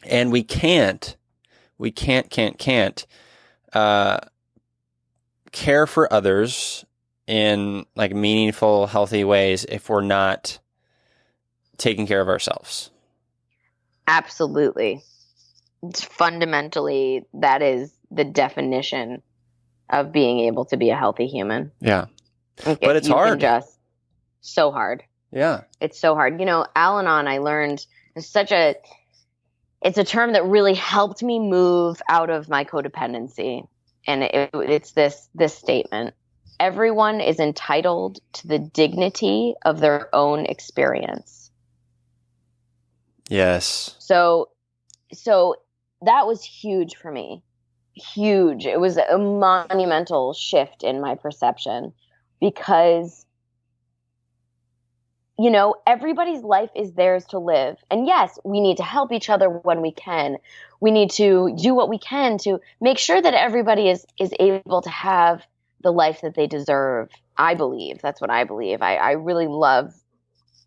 A: and we can't care for others in meaningful, healthy ways if we're not taking care of ourselves.
C: Absolutely. Fundamentally, that is the definition of being able to be a healthy human.
A: Yeah. But it's hard.
C: So hard.
A: Yeah.
C: It's so hard. Al-Anon, I learned, it's a term that really helped me move out of my codependency. And it's this statement: everyone is entitled to the dignity of their own experience.
A: Yes.
C: So that was huge for me. Huge. It was a monumental shift in my perception because, everybody's life is theirs to live. And yes, we need to help each other when we can. We need to do what we can to make sure that everybody is able to have the life that they deserve. I believe. That's what I believe. I really love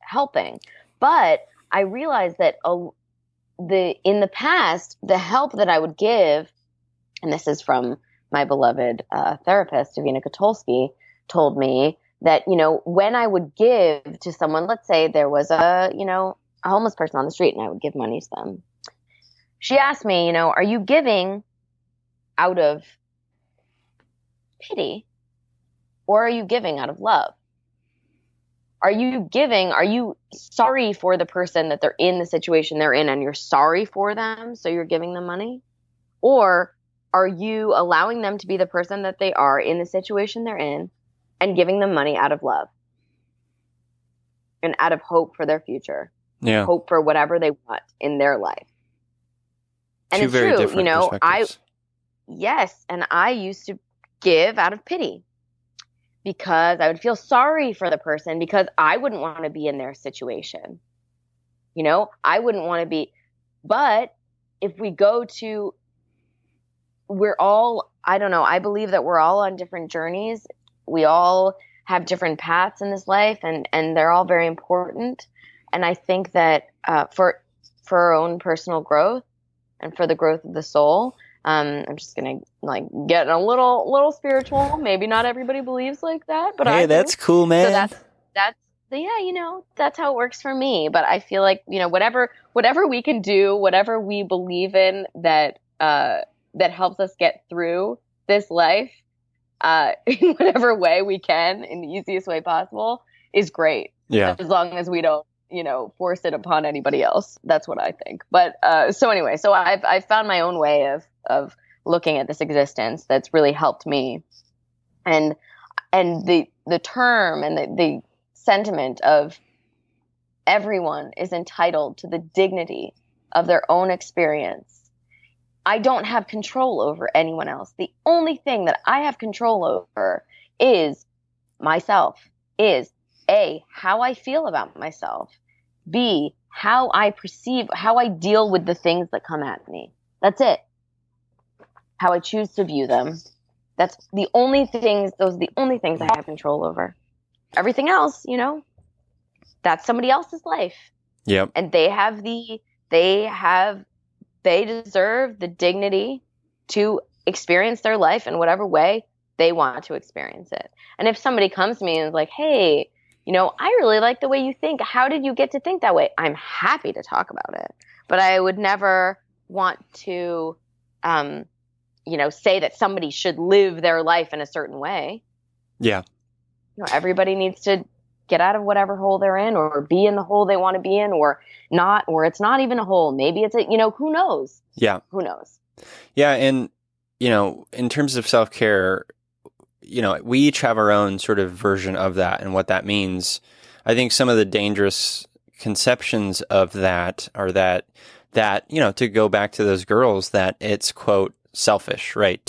C: helping. But I realized that in the past, the help that I would give, and this is from my beloved therapist, Davina Katolsky, told me that, when I would give to someone, let's say there was a homeless person on the street and I would give money to them. She asked me, are you giving out of pity or are you giving out of love? Are you sorry for the person that they're in the situation they're in and you're sorry for them, so you're giving them money? Or are you allowing them to be the person that they are in the situation they're in and giving them money out of love and out of hope for their future?
A: Yeah.
C: Hope for whatever they want in their life. And
A: Two
C: it's
A: very
C: true,
A: different perspectives.
C: and I used to give out of pity because I would feel sorry for the person because I wouldn't want to be in their situation. I wouldn't want to be, but if we go to, I believe that we're all on different journeys. We all have different paths in this life and they're all very important. And I think that for our own personal growth and for the growth of the soul, I'm just gonna get a little spiritual. Maybe not everybody believes like that, but
A: hey, that's cool, man.
C: So that's how it works for me. But I feel like whatever we can do, whatever we believe in, that that helps us get through this life in whatever way we can, in the easiest way possible, is great.
A: Yeah.
C: As long as we don't, force it upon anybody else. That's what I think. But so anyway, so I've found my own way of looking at this existence that's really helped me. And the term and the sentiment of everyone is entitled to the dignity of their own experience. I don't have control over anyone else. The only thing that I have control over is myself, is A, how I feel about myself, B, how I deal with the things that come at me. That's it. How I choose to view them. Those are the only things I have control over. Everything else, that's somebody else's life.
A: Yep.
C: And they deserve the dignity to experience their life in whatever way they want to experience it. And if somebody comes to me and is like, hey, I really like the way you think. How did you get to think that way? I'm happy to talk about it. But I would never want to, say that somebody should live their life in a certain way.
A: Yeah.
C: Everybody needs to get out of whatever hole they're in, or be in the hole they want to be in, or not, or it's not even a hole. Maybe it's who knows?
A: Yeah.
C: Who knows?
A: Yeah. And, in terms of self-care, we each have our own sort of version of that and what that means. I think some of the dangerous conceptions of that are that, to go back to those girls, that it's, quote, selfish, right?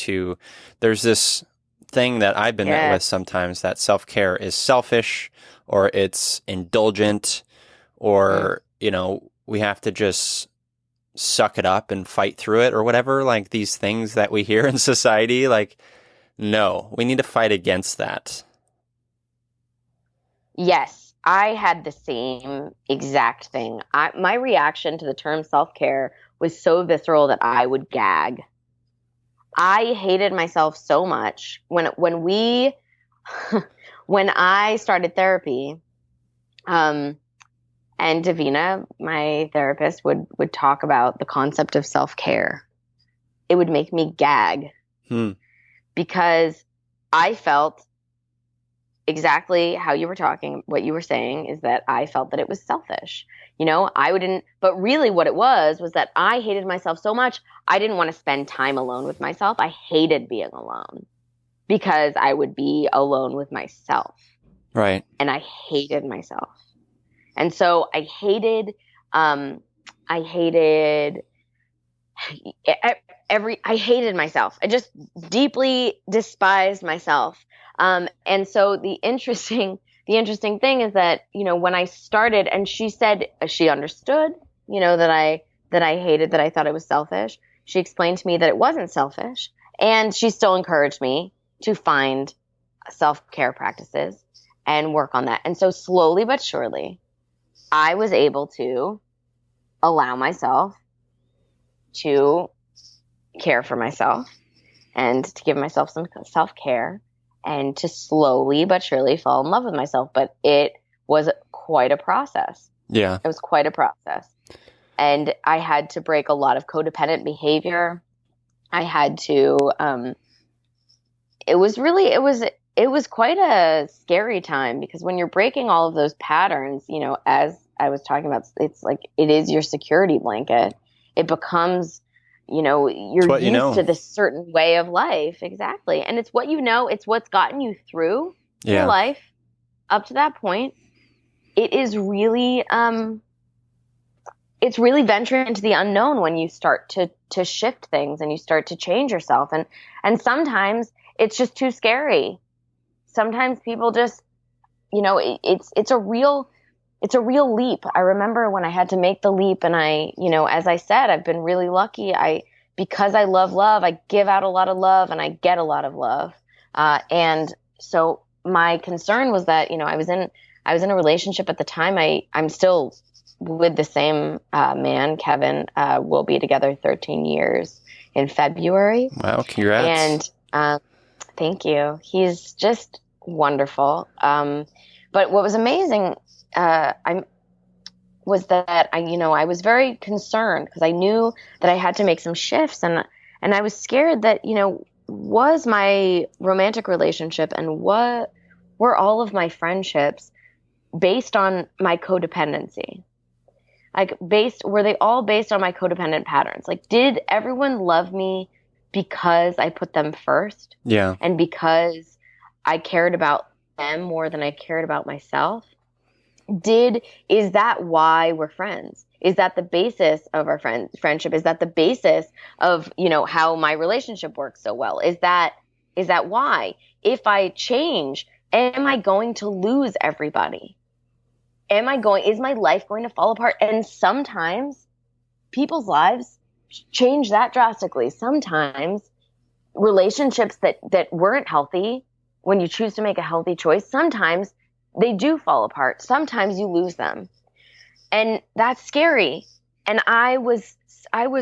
A: There's this thing that I've been met with sometimes, that self-care is selfish, or it's indulgent, or, we have to just suck it up and fight through it, or whatever, like these things that we hear in society. Like, no, we need to fight against that.
C: Yes, I had the same exact thing. My reaction to the term self-care was so visceral that I would gag. I hated myself so much when I started therapy, and Davina, my therapist, would talk about the concept of self-care. It would make me gag because I felt exactly how you were talking. What you were saying is that I felt that it was selfish. But really what it was that I hated myself so much, I didn't want to spend time alone with myself. I hated being alone because I would be alone with myself.
A: Right.
C: And I hated myself. And so I hated myself. I just deeply despised myself. And so the interesting thing is that, when I started, and she said she understood, that I hated, that I thought it was selfish. She explained to me that it wasn't selfish, and she still encouraged me to find self-care practices and work on that. And so slowly but surely, I was able to allow myself to care for myself and to give myself some self-care, and to slowly but surely fall in love with myself. But it was quite a process.
A: Yeah.
C: It was quite a process. And I had to break a lot of codependent behavior. I had to, it was quite a scary time, because when you're breaking all of those patterns, as I was talking about, it's like, it is your security blanket. It becomes, you're used to this certain way of life. Exactly. And it's what it's what's gotten you through your life up to that point. It is really, it's really venturing into the unknown when you start to shift things and you start to change yourself. And sometimes it's just too scary. Sometimes people just, it's a real leap. I remember when I had to make the leap, and as I said, I've been really lucky. Because I love love, I give out a lot of love, and I get a lot of love. And so my concern was that, I was in a relationship at the time. I'm still with the same man, Kevin. We'll be together 13 years in February.
A: Wow, congrats.
C: And thank you. He's just wonderful. But what was amazing was that I was very concerned, because I knew that I had to make some shifts, and And I was scared that, was my romantic relationship and what were all of my friendships based on my codependency? Like were they all based on my codependent patterns? Like, did everyone love me because I put them first?
A: Yeah.
C: And because I cared about them more than I cared about myself? Is that why we're friends? Is that the basis of our friendship? Is that the basis of, how my relationship works so well? Is that why? If I change, am I going to lose everybody? Is my life going to fall apart? And sometimes people's lives change that drastically. Sometimes relationships that weren't healthy, when you choose to make a healthy choice, sometimes they do fall apart. Sometimes you lose them. And that's scary. And I was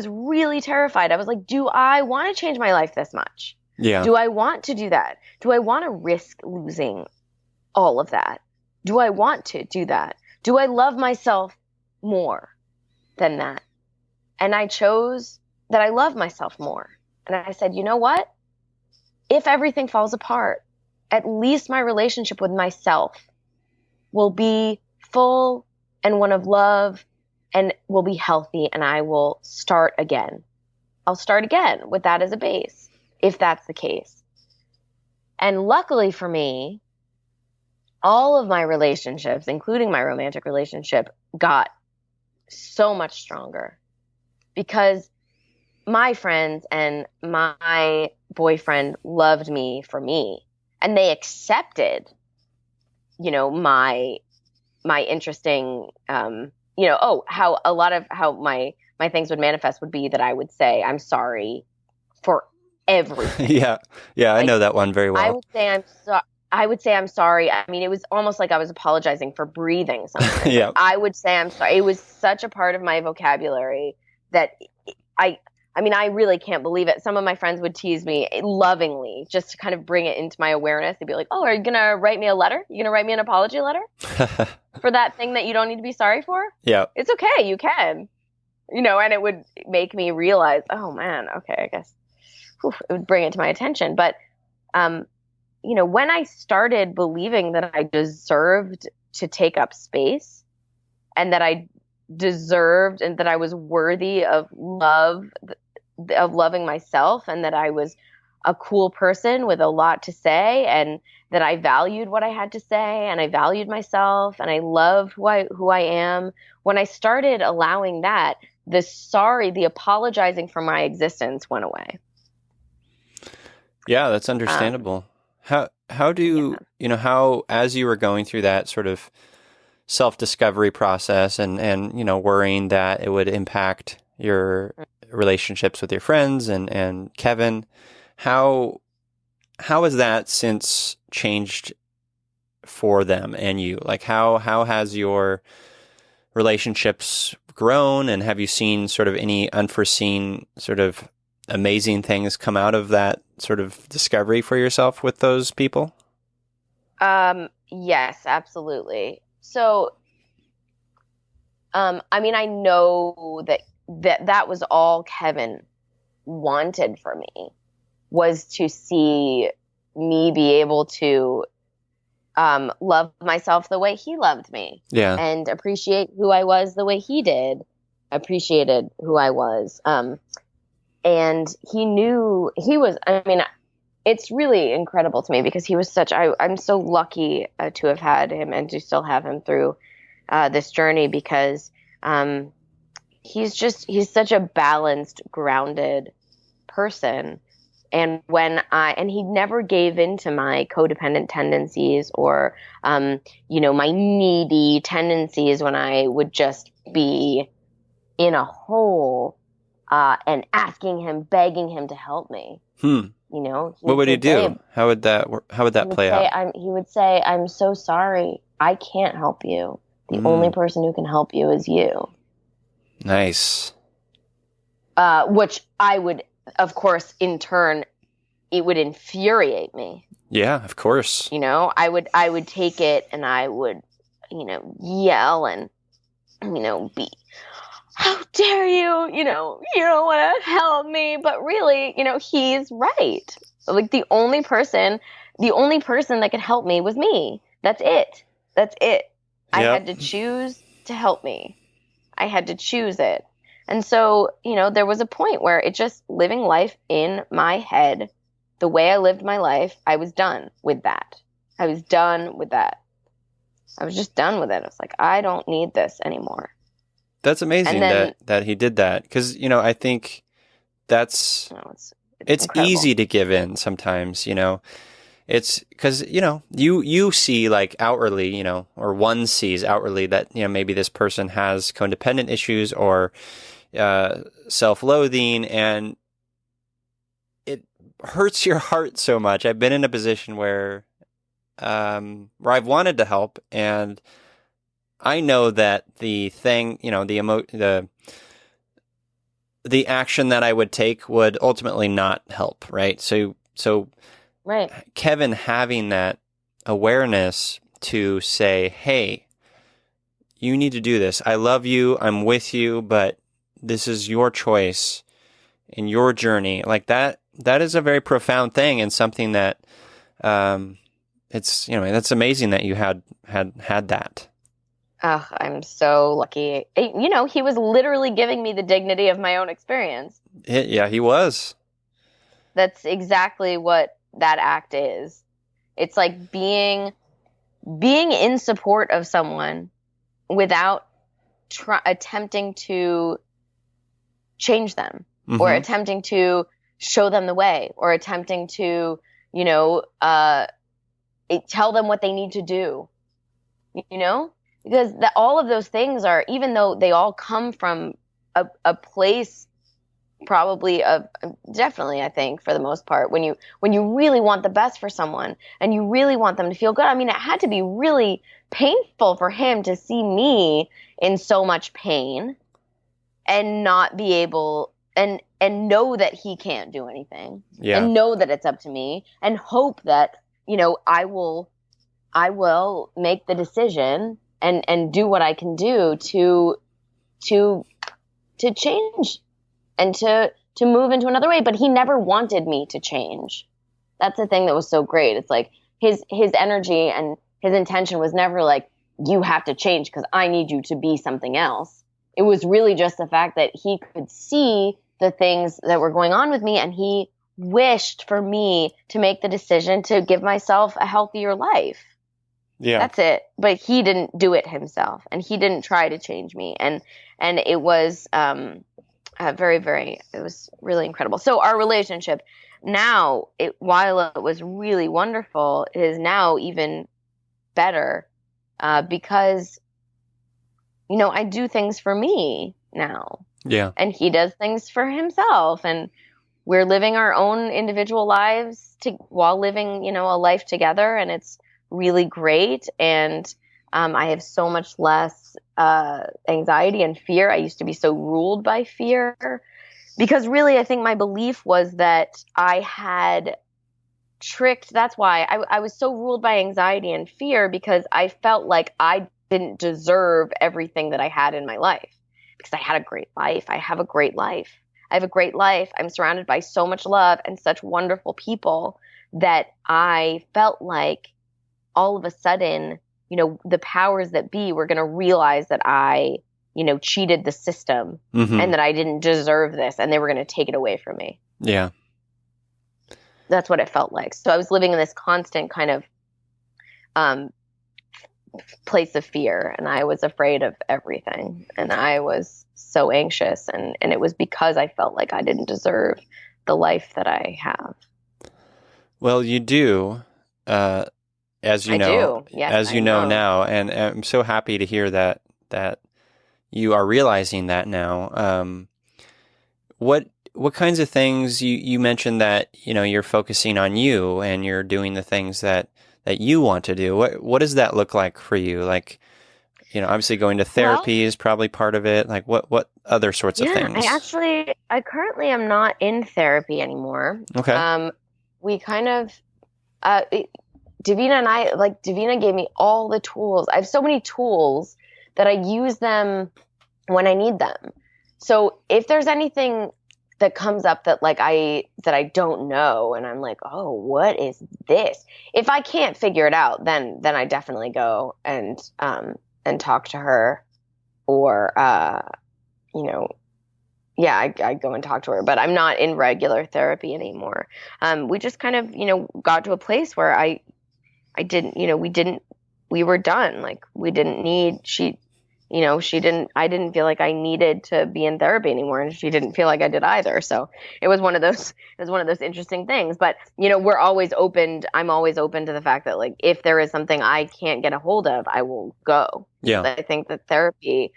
C: really terrified. I was like, do I want to change my life this much?
A: Yeah.
C: Do I want to do that? Do I want to risk losing all of that? Do I want to do that? Do I love myself more than that? And I chose that I love myself more. And I said, you know what? If everything falls apart, at least my relationship with myself will be full and one of love and will be healthy, and I will start again. I'll start again with that as a base, if that's the case. And luckily for me, all of my relationships, including my romantic relationship, got so much stronger because my friends and my boyfriend loved me for me, and they accepted, my interesting, how a lot of how my things would manifest would be that I would say, I'm sorry for everything.
A: Yeah. Yeah. I know that one very well.
C: I would say I'm sorry. I mean, it was almost like I was apologizing for breathing sometimes.
A: Yeah.
C: I would say I'm sorry. It was such a part of my vocabulary that I really can't believe it. Some of my friends would tease me lovingly just to kind of bring it into my awareness. They'd be like, oh, are you going to write me a letter? You going to write me an apology letter for that thing that you don't need to be sorry for?
A: Yeah.
C: It's okay. You can, and it would make me realize, oh man, okay, I guess it would bring it to my attention. But, when I started believing that I deserved to take up space and that I deserved and that I was worthy of loving myself, and that I was a cool person with a lot to say, and that I valued what I had to say, and I valued myself, and I loved who I am. When I started allowing that, the apologizing for my existence went away.
A: Yeah, that's understandable. How do how, as you were going through that sort of self-discovery process and worrying that it would impact your relationships with your friends and Kevin, how has that since changed for them and you? Like how has your relationships grown, and have you seen sort of any unforeseen sort of amazing things come out of that sort of discovery for yourself with those people?
C: Yes, absolutely. So, I know that was all Kevin wanted for me, was to see me be able to love myself the way he loved me.
A: Yeah.
C: And appreciate who I was the way he appreciated who I was. And he knew it's really incredible to me because he was I'm so lucky to have had him and to still have him through this journey, because he's such a balanced, grounded person. And he never gave in to my codependent tendencies or, my needy tendencies when I would just be in a hole, and begging him to help me.
A: What would he do? How would that play out?
C: He would say, I'm so sorry. I can't help you. The only person who can help you is you.
A: Nice.
C: Which I would, of course, in turn, it would infuriate me.
A: Yeah, of course.
C: I would take it and I would, yell and, be how dare you, you don't want to help me. But really, he's right. Like the only person that could help me was me. That's it. That's it. I
A: Yep.
C: had to choose to help me. I had to choose it. And so, there was a point where it just living life in my head, the way I lived my life, I was done with that. I was done with that. I was just done with it. I was like, I don't need this anymore.
A: That's amazing
C: And then,
A: that he did that. Because, I think that's, it's
C: incredible.
A: easy to give in sometimes, It's because, you see like outwardly, or one sees outwardly that, maybe this person has codependent issues or self-loathing, and it hurts your heart so much. I've been in a position where I've wanted to help, and I know that the thing, the action that I would take would ultimately not help, right? So
C: right.
A: Kevin having that awareness to say, hey, you need to do this. I love you. I'm with you, but this is your choice and your journey. Like that is a very profound thing, and something that, it's, that's amazing that you had that.
C: Oh, I'm so lucky. He was literally giving me the dignity of my own experience.
A: Yeah, he was.
C: That's exactly what that act is. It's like being in support of someone without attempting to change them, or attempting to show them the way, or attempting to, tell them what they need to do, because all of those things are, even though they all come from a place probably of, definitely, I think for the most part, when you really want the best for someone and you really want them to feel good. I mean, it had to be really painful for him to see me in so much pain and not be able, and know that he can't do anything, and know that it's up to me, and hope that, I will make the decision and do what I can do to change and to move into another way. But he never wanted me to change. That's the thing that was so great. It's like his energy and his intention was never like, you have to change because I need you to be something else. It was really just the fact that he could see the things that were going on with me, and he wished for me to make the decision to give myself a healthier life. Yeah. That's it. But he didn't do it himself, and he didn't try to change me. And it was very, very, it was really incredible. So our relationship now, while it was really wonderful, it is now even better because, I do things for me now. Yeah. And he does things for himself, and we're living our own individual lives while living, a life together, and it's really great. And I have so much less anxiety and fear. I used to be so ruled by fear because really I think my belief was that I had tricked. That's why I was so ruled by anxiety and fear, because I felt like I didn't deserve everything that I had in my life, because I had a great life. I have a great life. I have a great life. I'm surrounded by so much love and such wonderful people that I felt like all of a sudden, the powers that be were going to realize that I, cheated the system and that I didn't deserve this, and they were going to take it away from me. Yeah. That's what it felt like. So I was living in this constant kind of place of fear, and I was afraid of everything, and I was so anxious, and it was because I felt like I didn't deserve the life that I have. Well, you do, as you know, yes, as you know now, and I'm so happy to hear that you are realizing that now. What kinds of things you mentioned that you're focusing on you, and you're doing the things that you want to do. What does that look like for you? Like, obviously going to therapy is probably part of it. Like what other sorts of things? I currently am not in therapy anymore. Okay. We kind of, Davina and I, Davina gave me all the tools. I have so many tools that I use them when I need them. so if there's anything that comes up that like that I don't know, and I'm like, oh, what is this? If I can't figure it out, then I definitely go and talk to her, or you know, yeah, I go and talk to her. But I'm not in regular therapy anymore. We just kind of, got to a place where I didn't, we were done. Like we didn't need I didn't feel like I needed to be in therapy anymore, and she didn't feel like I did either. So it was one of those interesting things. But, I'm always open to the fact that like, if there is something I can't get a hold of, I will go.
A: Yeah.
C: I think that therapy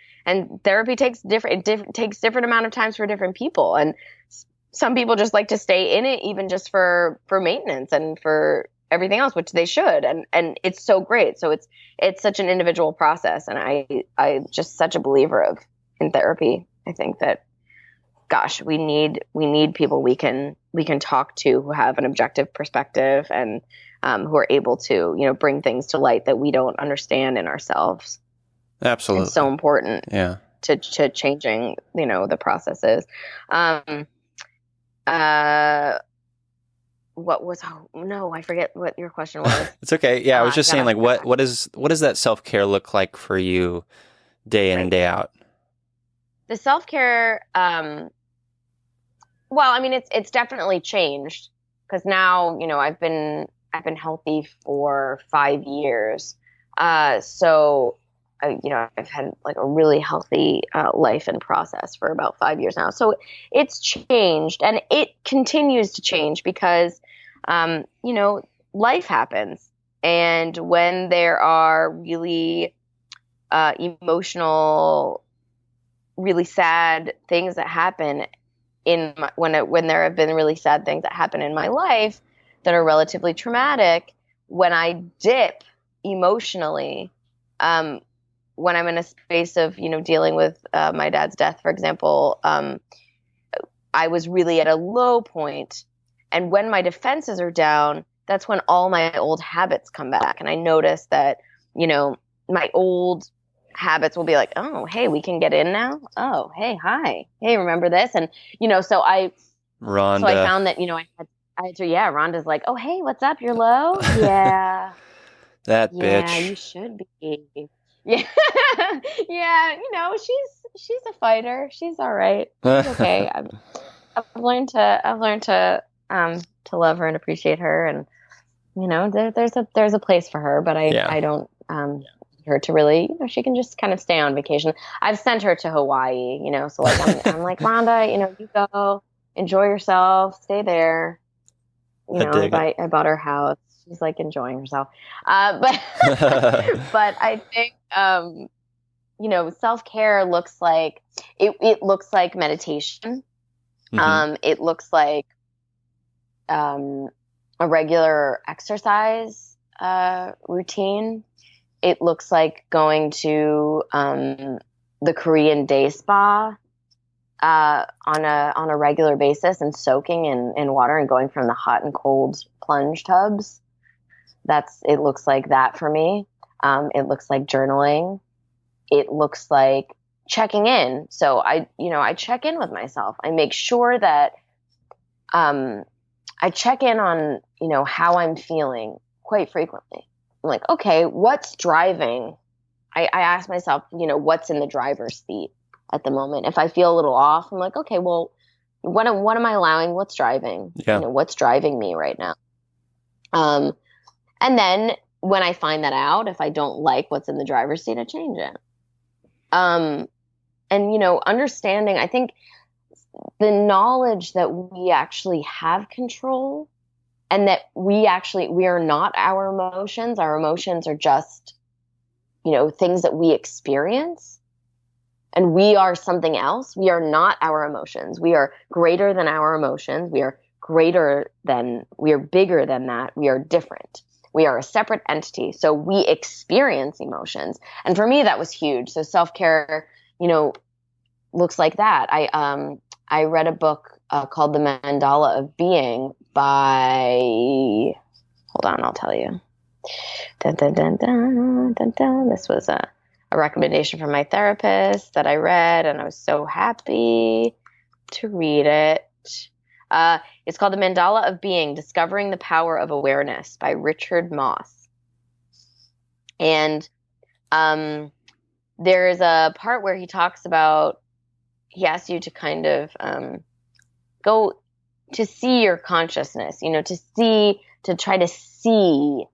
C: takes different amount of times for different people. And some people just like to stay in it, even just for maintenance and for everything else, which they should. And it's so great. So it's such an individual process. And I'm just such a believer in therapy. I think that, gosh, we need people we can talk to who have an objective perspective, and who are able to, bring things to light that we don't understand in ourselves.
A: Absolutely.
C: It's so important.
A: Yeah.
C: To changing, the processes. I forget what your question was.
A: It's okay. Yeah, I was just saying, like, what does that self-care look like for you day in and day out?
C: The self-care, well, I mean, it's definitely changed, because now, I've been healthy for 5 years. So, I've had like a really healthy life and process for about 5 years now. So it's changed, and it continues to change because, life happens. And when there are really emotional, really sad things that happen when there have been really sad things that happen in my life that are relatively traumatic, when I dip emotionally, when I'm in a space of, dealing with my dad's death, for example, I was really at a low point. And when my defenses are down, that's when all my old habits come back. And I notice that, my old habits will be like, oh, hey, we can get in now. Oh, hey, hi. Hey, remember this? And, so I found that, Rhonda's like, oh, hey, what's up? You're low? Yeah.
A: That bitch.
C: Yeah, you should be. Yeah. Yeah, she's a fighter. She's all right. She's okay. I've learned to love her and appreciate her, and there's a place for her, but I don't need her to really, she can just kind of stay on vacation. I've sent her to Hawaii, so like I'm like, Rhonda, you go enjoy yourself, stay there. I bought her house. She's like enjoying herself. But I think, self-care looks like, it looks like meditation.
A: Mm-hmm.
C: It looks like, a regular exercise, routine. It looks like going to, the Korean day spa, on a regular basis, and soaking in water and going from the hot and cold plunge tubs. It looks like that for me. It looks like journaling. It looks like checking in. So I check in with myself. I make sure that, I check in on, how I'm feeling quite frequently. I'm like, okay, what's driving? I ask myself, what's in the driver's seat at the moment? If I feel a little off, I'm like, okay, well, what am I allowing? What's driving?
A: Yeah.
C: What's driving me right now? And then when I find that out, if I don't like what's in the driver's seat, I change it. And, understanding, I think the knowledge that we actually have control, and that we are not our emotions. Our emotions are just, things that we experience, and we are something else. We are not our emotions. We are greater than our emotions. We are bigger than that. We are different. We are a separate entity. So we experience emotions. And for me, that was huge. So self-care, looks like that. I read a book called The Mandala of Being by, hold on, I'll tell you. Dun, dun, dun, dun, dun, dun. This was a a recommendation from my therapist that I read, and I was so happy to read it. It's called The Mandala of Being, Discovering the Power of Awareness by Richard Moss. And there's a part where he talks about, he asks you to kind of go to see your consciousness, to try to see,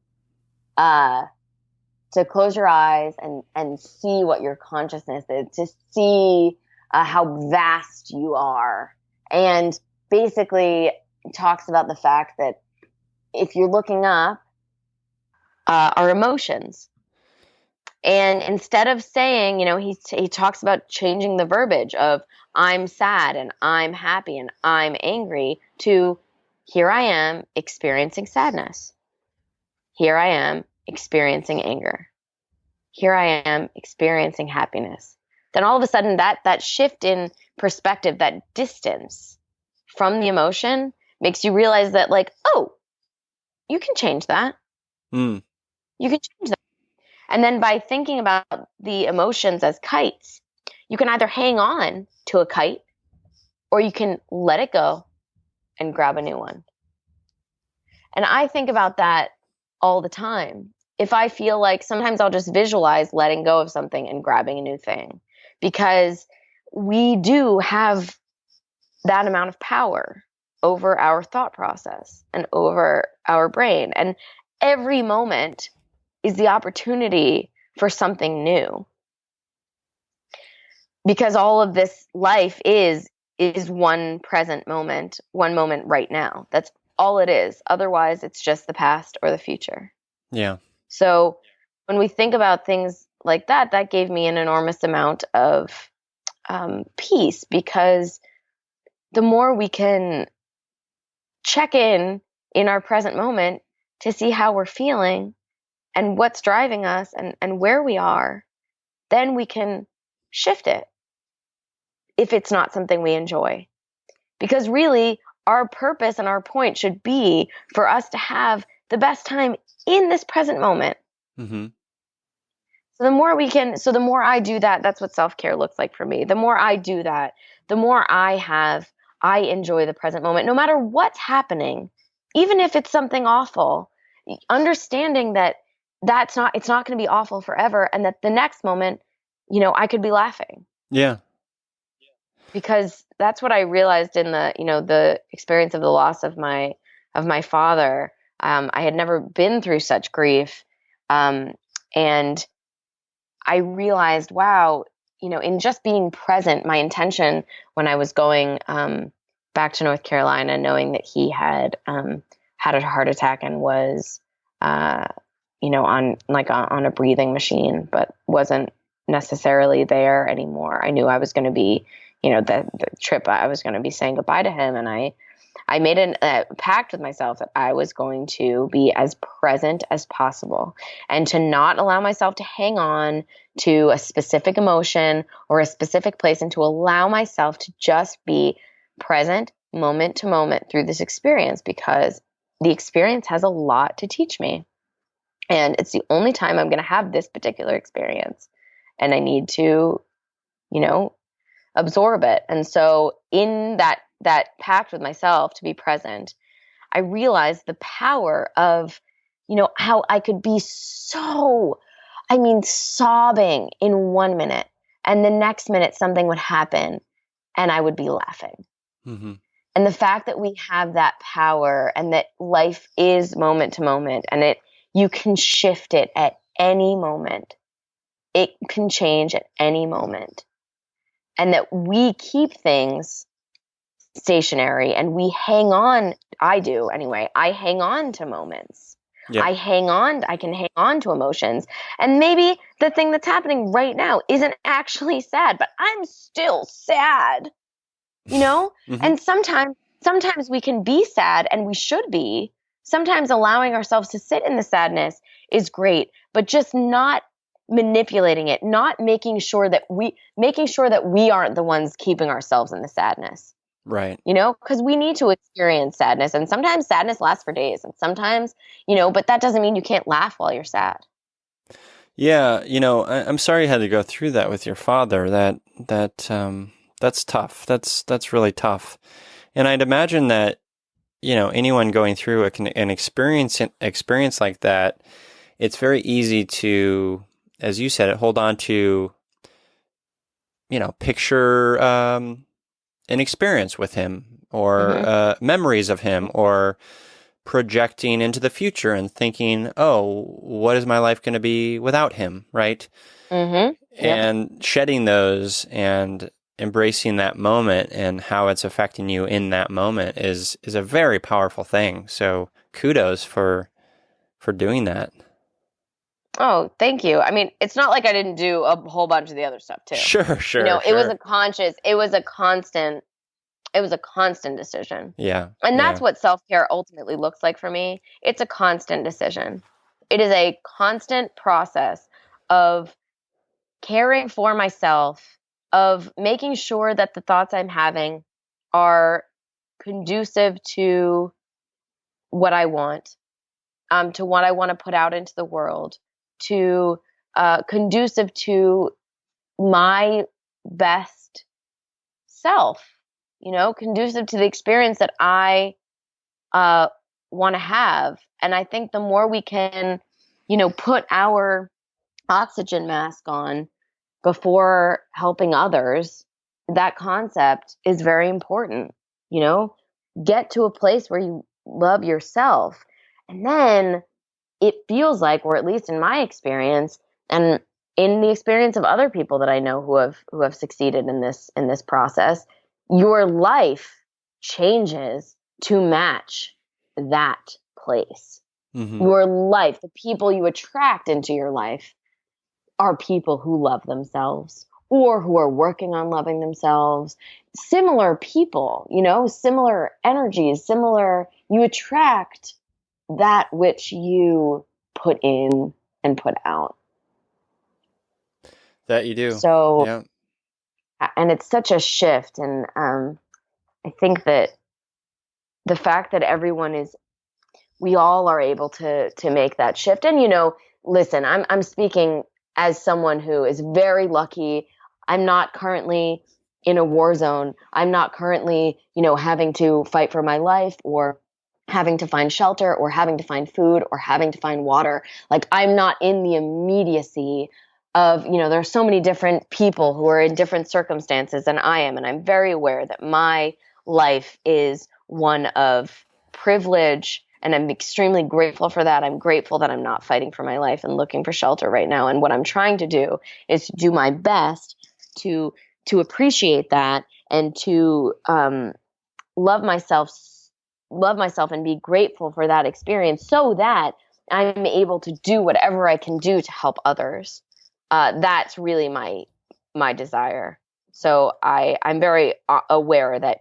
C: to close your eyes and see what your consciousness is, to see how vast you are. And basically talks about the fact that if you're looking up, our emotions. And instead of saying, he talks about changing the verbiage of I'm sad and I'm happy and I'm angry to here I am experiencing sadness. Here I am experiencing anger. Here I am experiencing happiness. Then all of a sudden that shift in perspective, that distance from the emotion makes you realize that oh, you can change that. You can change that. And then by thinking about the emotions as kites, you can either hang on to a kite or you can let it go and grab a new one. And I think about that all the time. If I feel like sometimes I'll just visualize letting go of something and grabbing a new thing, because we do have that amount of power over our thought process and over our brain. And every moment is the opportunity for something new. Because all of this life is one present moment, one moment right now. That's all it is. Otherwise, it's just the past or the future.
A: Yeah.
C: So when we think about things like that, that gave me an enormous amount of peace, because the more we can check in our present moment to see how we're feeling and what's driving us and where we are, then we can shift it if it's not something we enjoy. Because really, our purpose and our point should be for us to have the best time in this present moment.
A: Mm-hmm.
C: So the more I do that, that's what self-care looks like for me. The more I do that, the more I enjoy the present moment, no matter what's happening, even if it's something awful, understanding that it's not going to be awful forever. And that the next moment, I could be laughing.
A: Yeah.
C: Because that's what I realized in the experience of the loss of my father. I had never been through such grief. And I realized, wow, in just being present, my intention when I was going back to North Carolina, knowing that he had had a heart attack and was, on a breathing machine, but wasn't necessarily there anymore. I knew I was going to be, the trip, I was going to be saying goodbye to him. And I made a pact with myself that I was going to be as present as possible and to not allow myself to hang on to a specific emotion or a specific place, and to allow myself to just be present moment to moment through this experience, because the experience has a lot to teach me. And it's the only time I'm going to have this particular experience. And I need to, absorb it. And so in that pact with myself to be present, I realized the power of, how I could be sobbing in 1 minute, and the next minute something would happen and I would be laughing.
A: Mm-hmm.
C: And the fact that we have that power, and that life is moment to moment, and you can shift it at any moment. It can change at any moment. And that we keep things stationary and we hang on. I do anyway. I hang on to moments. Yep. I can hang on to emotions. And maybe the thing that's happening right now isn't actually sad, but I'm still sad, Mm-hmm. And sometimes we can be sad, and we should be. Sometimes allowing ourselves to sit in the sadness is great, but just not manipulating it, not making sure that we aren't the ones keeping ourselves in the sadness.
A: Right.
C: Because we need to experience sadness, and sometimes sadness lasts for days, and sometimes, but that doesn't mean you can't laugh while you're sad.
A: Yeah, I'm sorry you had to go through that with your father. That's tough. That's really tough. And I'd imagine that, anyone going through an experience like that, it's very easy to, as you said, hold on to, picture an experience with him or
C: Mm-hmm.
A: memories of him, or projecting into the future and thinking, oh, what is my life going to be without him, right?
C: Mm-hmm. Yep.
A: And shedding those and embracing that moment and how it's affecting you in that moment is a very powerful thing. So kudos for doing that.
C: Oh, thank you. I mean, it's not like I didn't do a whole bunch of the other stuff too.
A: Sure,
C: It was
A: sure.
C: it was a constant decision.
A: Yeah,
C: And
A: yeah.
C: that's what self-care ultimately looks like for me. It's a constant decision. It is a constant process of caring for myself, of making sure that the thoughts I'm having are conducive to what I want, to what I want to put out into the world, to conducive to my best self, conducive to the experience that I want to have. And I think the more we can, put our oxygen mask on before helping others, that concept is very important. You know, get to a place where you love yourself. And then it feels like, or at least in my experience, and in the experience of other people that I know who have succeeded in this process, your life changes to match that place.
A: Mm-hmm.
C: Your life, the people you attract into your life, are people who love themselves or who are working on loving themselves. Similar people, similar energies, you attract that which you put in and put out.
A: That you do.
C: So,
A: Yeah.
C: and it's such a shift. And I think that the fact that we all are able to make that shift. And, listen, I'm speaking as someone who is very lucky. I'm not currently in a war zone. I'm not currently, having to fight for my life or having to find shelter or having to find food or having to find water. Like, I'm not in the immediacy of, there are so many different people who are in different circumstances than I am. And I'm very aware that my life is one of privilege, and I'm extremely grateful for that. I'm grateful that I'm not fighting for my life and looking for shelter right now. And what I'm trying to do is to do my best to appreciate that and to love myself and be grateful for that experience, so that I'm able to do whatever I can do to help others. That's really my desire. So I'm very aware that,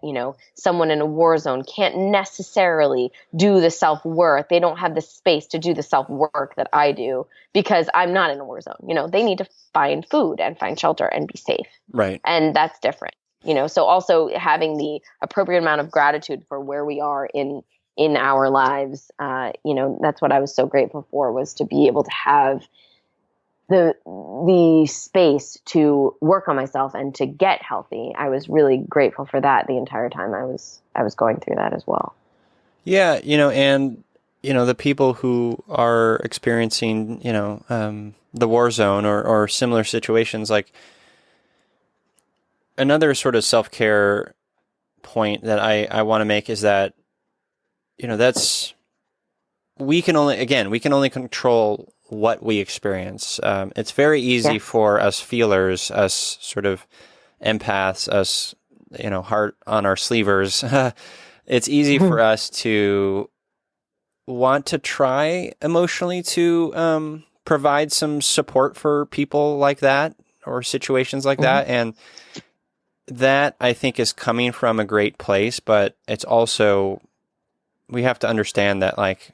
C: someone in a war zone can't necessarily do the self-work. They don't have the space to do the self-work that I do because I'm not in a war zone. They need to find food and find shelter and be safe.
A: Right.
C: And that's different. So also having the appropriate amount of gratitude for where we are in our lives. That's what I was so grateful for, was to be able to have the space to work on myself and to get healthy. I was really grateful for that the entire time I was going through that as well.
A: Yeah, and the people who are experiencing, the war zone or similar situations, like, another sort of self-care point that I want to make is that, we can only control what we experience. It's very easy for us feelers, us sort of empaths, us, heart on our sleevers. It's easy for us to want to try emotionally to provide some support for people like that or situations like that. And that, I think, is coming from a great place, but it's also, we have to understand that, like,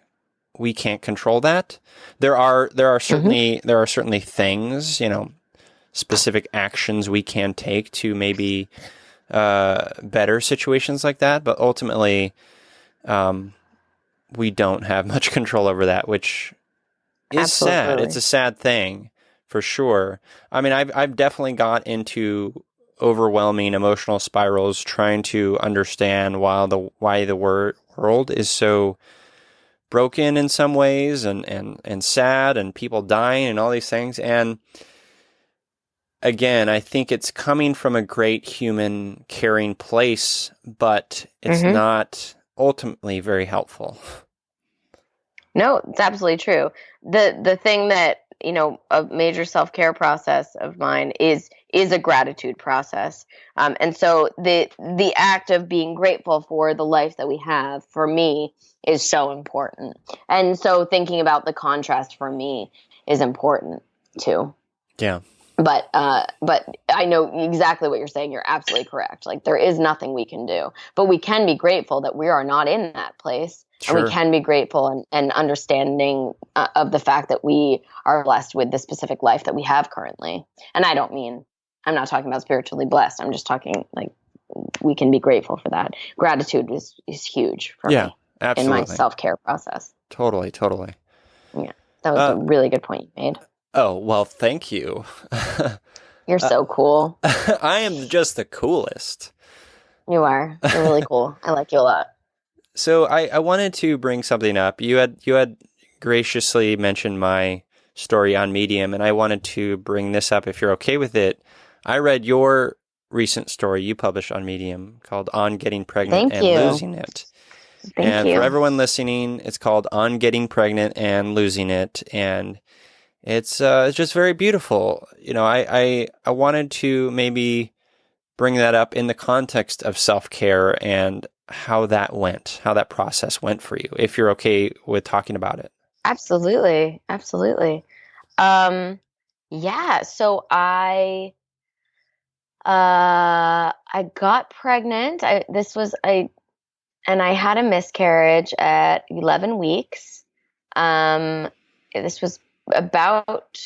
A: we can't control that. There are certainly things, specific actions we can take to maybe better situations like that, but ultimately, we don't have much control over that, which is sad. It's a sad thing, For sure. I mean, I've definitely got into overwhelming emotional spirals trying to understand why the world is so broken in some ways and sad and people dying and all these things. And again, I think it's coming from a great human caring place, but it's not ultimately very helpful.
C: No, it's absolutely true. The thing that, a major self-care process of mine is a gratitude process. And so the act of being grateful for the life that we have, for me, is so important. And so thinking about the contrast for me is important too.
A: Yeah.
C: But I know exactly what you're saying. You're absolutely correct. Like, there is nothing we can do, but we can be grateful that we are not in that place.
A: Sure.
C: And we can be grateful and understanding of the fact that we are blessed with the specific life that we have currently. And I'm not talking about spiritually blessed. I'm just talking like we can be grateful for that. Gratitude is huge for me
A: absolutely.
C: in my self-care process.
A: Totally.
C: Yeah, that was a really good point you made.
A: Oh, well, thank you.
C: You're so cool.
A: I am just the coolest.
C: You are. You're really cool. I like you a lot.
A: So I wanted to bring something up. You had graciously mentioned my story on Medium, and I wanted to bring this up if you're okay with it. I read your recent story you published on Medium called On Getting Pregnant and Losing It.
C: Thank you.
A: For everyone listening, it's called On Getting Pregnant and Losing It, and it's just very beautiful. I wanted to maybe bring that up in the context of self-care and how that process went for you, if you're okay with talking about it.
C: Absolutely. Yeah. So I got pregnant. And I had a miscarriage at 11 weeks. This was about,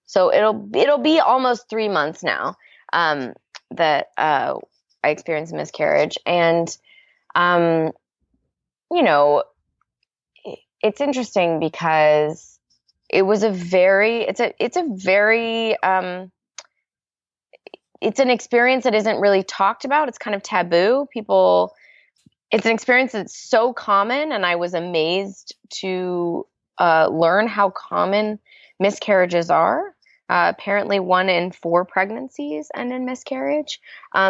C: so it'll be almost 3 months now, that, I experienced a miscarriage. And, it's interesting because it's an experience that isn't really talked about. It's kind of taboo. It's an experience that's so common, and I was amazed to learn how common miscarriages are. Apparently 1 in 4 pregnancies end in miscarriage.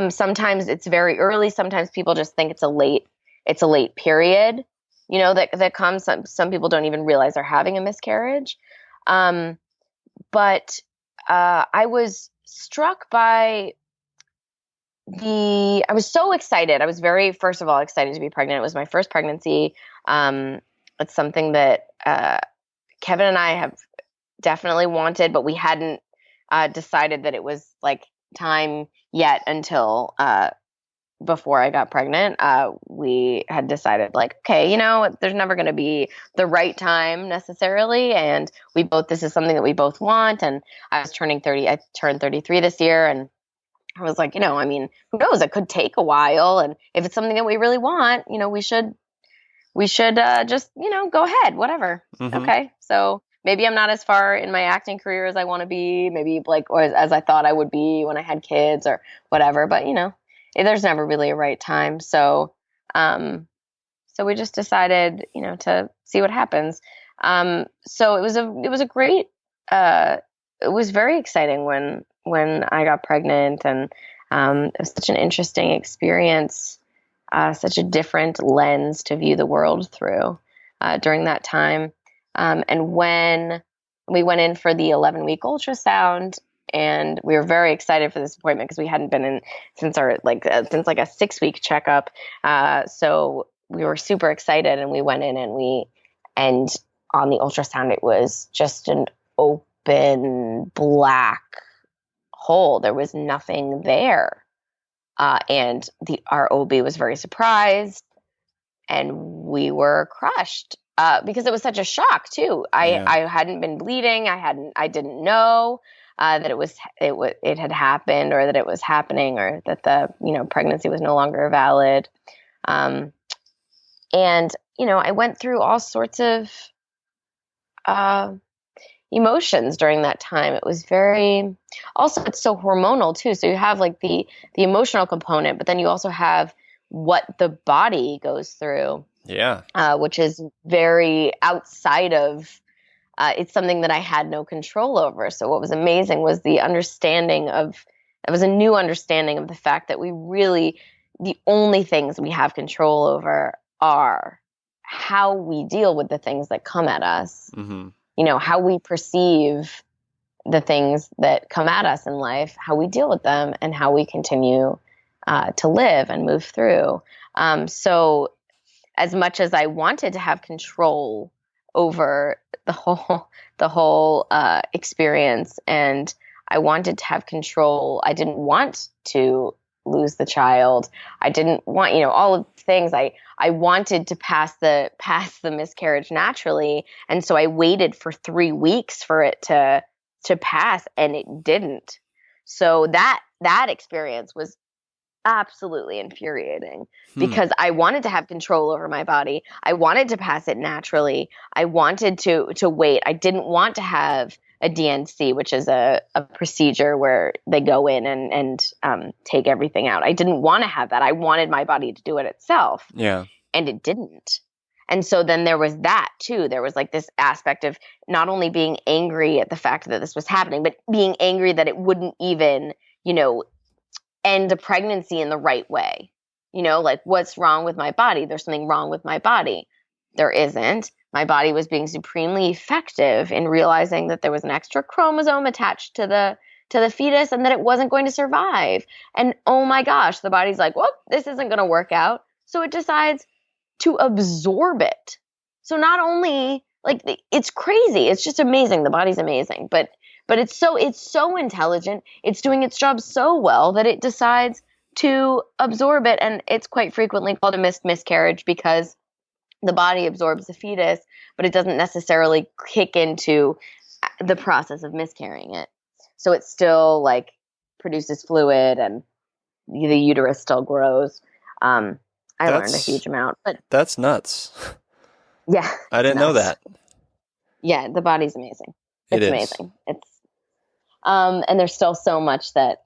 C: Sometimes it's very early. Sometimes people just think it's a late period, that comes. Some people don't even realize they're having a miscarriage. But I was struck by I was so excited. I was first of all, excited to be pregnant. It was my first pregnancy. It's something that Kevin and I have definitely wanted, but we hadn't decided that it was like time yet until before I got pregnant. We had decided like, okay, there's never going to be the right time necessarily. And this is something that we both want. And I turned 33 this year. And I was like, who knows? It could take a while. And if it's something that we really want, we should just, go ahead, whatever.
A: Mm-hmm.
C: Okay. So maybe I'm not as far in my acting career as I want to be, maybe or as I thought I would be when I had kids or whatever. But, there's never really a right time. So we just decided, to see what happens. So it was a great, it was very exciting when I got pregnant, and it was such an interesting experience, such a different lens to view the world through during that time. And when we went in for the 11-week ultrasound, and we were very excited for this appointment because we hadn't been in since a 6-week checkup. So we were super excited, and we went in and on the ultrasound, it was just an open black hole. There was nothing there. And our OB was very surprised, and we were crushed because it was such a shock too. I hadn't been bleeding. I didn't know that it had happened, or that it was happening, or that the pregnancy was no longer valid. And I went through all sorts of emotions during that time. It was very, also it's so hormonal too. So you have like the emotional component, but then you also have what the body goes through.
A: Yeah.
C: Which is very outside of, it's something that I had no control over. So what was amazing was the understanding of, it was a new understanding of the fact that we really, the only things we have control over are how we deal with the things that come at us.
A: Mm-hmm.
C: You know, how we perceive the things that come at us in life, how we deal with them, and how we continue to live and move through. So as much as I wanted to have control over the whole experience, and I wanted to have control, I didn't want to lose the child. I didn't want, all of the things. I wanted to pass the miscarriage naturally, and so I waited for 3 weeks for it to pass, and it didn't. So that experience was absolutely infuriating because I wanted to have control over my body. I wanted to pass it naturally. I wanted to wait. I didn't want to have a DNC, which is a procedure where they go in and take everything out. I didn't want to have that. I wanted my body to do it itself.
A: Yeah.
C: And it didn't. And so then there was that too. There was like this aspect of not only being angry at the fact that this was happening, but being angry that it wouldn't even, end a pregnancy in the right way. Like, what's wrong with my body? There's something wrong with my body. There isn't. My body was being supremely effective in realizing that there was an extra chromosome attached to the fetus and that it wasn't going to survive. And oh my gosh, the body's like, well, this isn't going to work out. So it decides to absorb it. So not only, like, it's crazy. It's just amazing. The body's amazing. But it's so intelligent. It's doing its job so well that it decides to absorb it. And it's quite frequently called a miscarriage because the body absorbs the fetus, but it doesn't necessarily kick into the process of miscarrying it. So it still like produces fluid and the uterus still grows. I learned a huge amount, but
A: that's nuts.
C: Yeah.
A: I didn't know that.
C: Yeah. The body's amazing. It's amazing. It's, and there's still so much that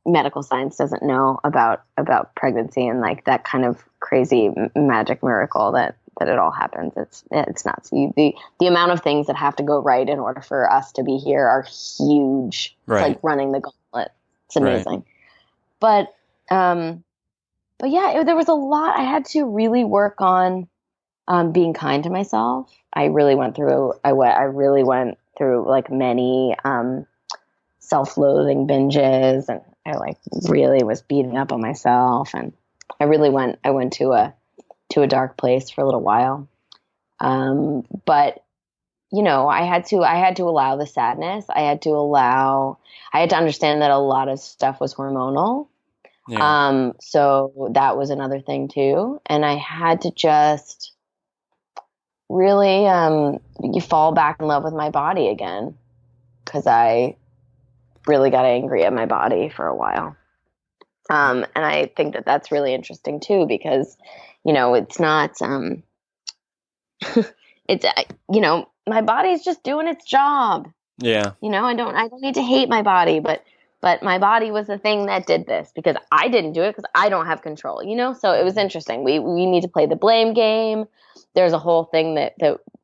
C: medical science doesn't know about pregnancy and like that kind of crazy magic miracle that it all happens. It's nuts. The amount of things that have to go right in order for us to be here are huge.
A: Right.
C: It's like running the gauntlet. It's amazing. Right. But yeah, there was a lot. I had to really work on being kind to myself. I really went through like many self-loathing binges, and I like really was beating up on myself, and I went to a dark place for a little while. But I had to allow the sadness. I had to understand that a lot of stuff was hormonal. Yeah. So that was another thing too. And I had to just really, you fall back in love with my body again. 'Cause I really got angry at my body for a while. And I think that that's really interesting too, because, it's not, it's, my body's just doing its job.
A: Yeah.
C: I don't need to hate my body, but my body was the thing that did this because I didn't do it because I don't have control, So it was interesting. We need to play the blame game. There's a whole thing that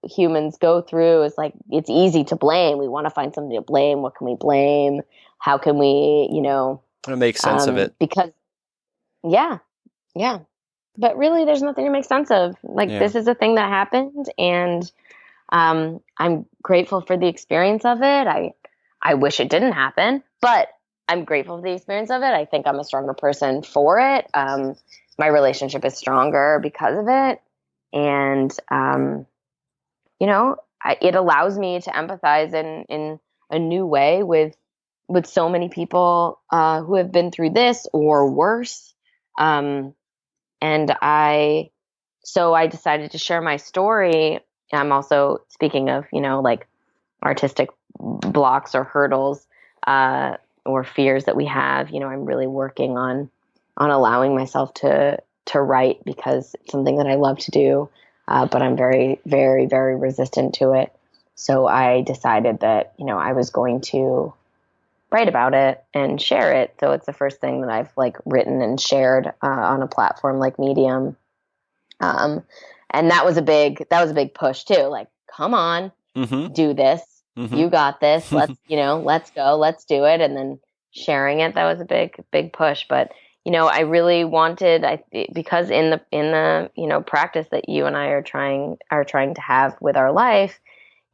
C: humans go through. Is like, it's easy to blame. We want to find something to blame. What can we blame? How can we,
A: to make sense of it?
C: Because, yeah. But really, there's nothing to make sense of. Like, This is a thing that happened, and I'm grateful for the experience of it. I wish it didn't happen, but I'm grateful for the experience of it. I think I'm a stronger person for it. My relationship is stronger because of it. And, it allows me to empathize in a new way with so many people who have been through this or worse. And I decided to share my story. I'm also, speaking of, like artistic blocks or hurdles or fears that we have, I'm really working on allowing myself to write because it's something that I love to do, but I'm very, very, very resistant to it. So I decided that, I was going to write about it and share it. So it's the first thing that I've like written and shared on a platform like Medium. And that was a big push too. Like, come on, do this. You got this. Let's, let's go, let's do it. And then sharing it, that was a big push. But, I really wanted, because in the, practice that you and I are trying to have with our life,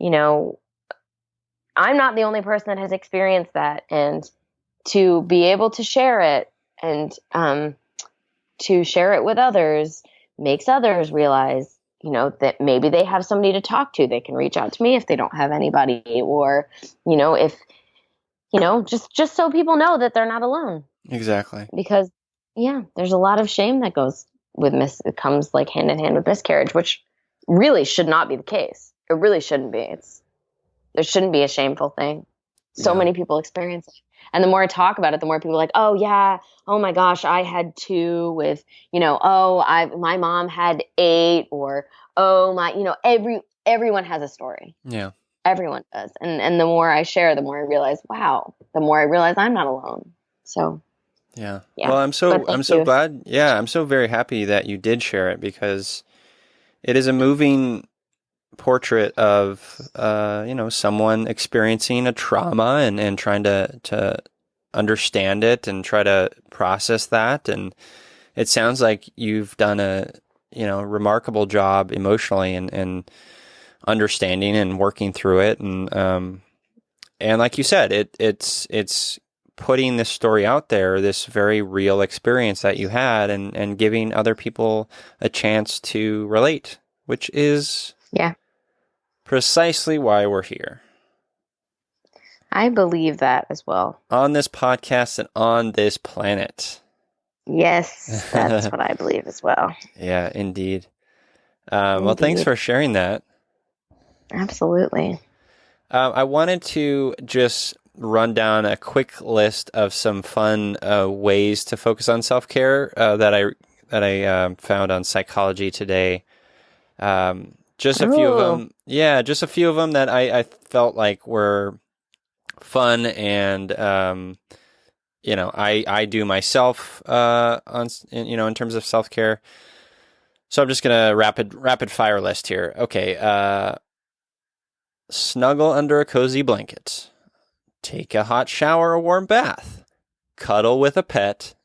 C: I'm not the only person that has experienced that. And to be able to share it and, to share it with others makes others realize, that maybe they have somebody to talk to. They can reach out to me if they don't have anybody, or, if, just so people know that they're not alone.
A: Exactly.
C: Because, there's a lot of shame that goes with it comes like hand in hand with miscarriage, which really should not be the case. It really shouldn't be. There shouldn't be a shameful thing. So many people experience it. And the more I talk about it, the more people are like, oh yeah, oh my gosh, I had 2 with, my mom had 8, or, oh my, everyone has a story.
A: Yeah.
C: Everyone does. And the more I share, the more I realize, wow, the more I realize I'm not alone. So.
A: Yeah. Well, I'm so glad. Yeah. I'm so very happy that you did share it, because it is a moving portrait of, someone experiencing a trauma and trying to understand it and try to process that. And it sounds like you've done a, remarkable job emotionally and understanding and working through it. And like you said, it's putting this story out there, this very real experience that you had, and giving other people a chance to relate, which is precisely why we're here.
C: I believe that as well.
A: On this podcast and on this planet.
C: Yes, that's what I believe as well.
A: Yeah, indeed. Well, thanks for sharing that.
C: Absolutely.
A: I wanted to just run down a quick list of some fun ways to focus on self-care that I found on Psychology Today. Just a few of them. Yeah, just a few of them that I felt like were fun, and I do myself in terms of self-care. So I'm just gonna rapid fire list here. Okay, snuggle under a cozy blanket, take a hot shower or warm bath, cuddle with a pet.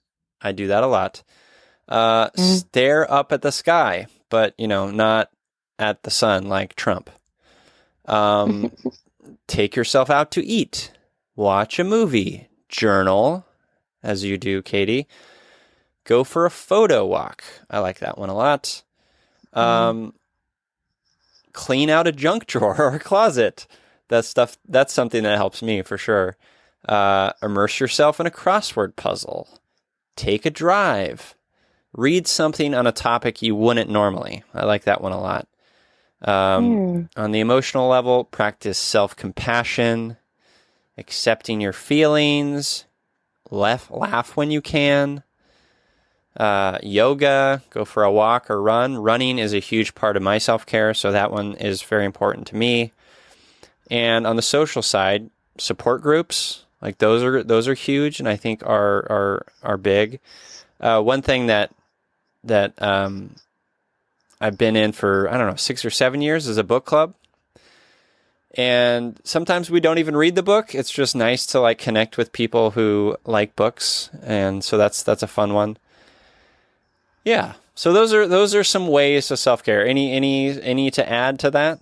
A: I do that a lot. Stare up at the sky, but not at the sun like Trump. Take yourself out to eat, watch a movie, journal, as you do, Katie. Go for a photo walk. I like that one a lot. Clean out a junk drawer or a closet. That's something that helps me for sure. Immerse yourself in a crossword puzzle. Take a drive. Read something on a topic you wouldn't normally. I like that one a lot. On the emotional level, practice self-compassion, accepting your feelings, laugh when you can. Yoga, go for a walk or run. Running is a huge part of my self-care, so that one is very important to me. And on the social side, support groups, like those are huge, and I think are big. One thing that I've been in for 6 or 7 years is a book club. And sometimes we don't even read the book. It's just nice to like connect with people who like books, and so that's a fun one. Yeah. So those are some ways to self-care. Any to add to that?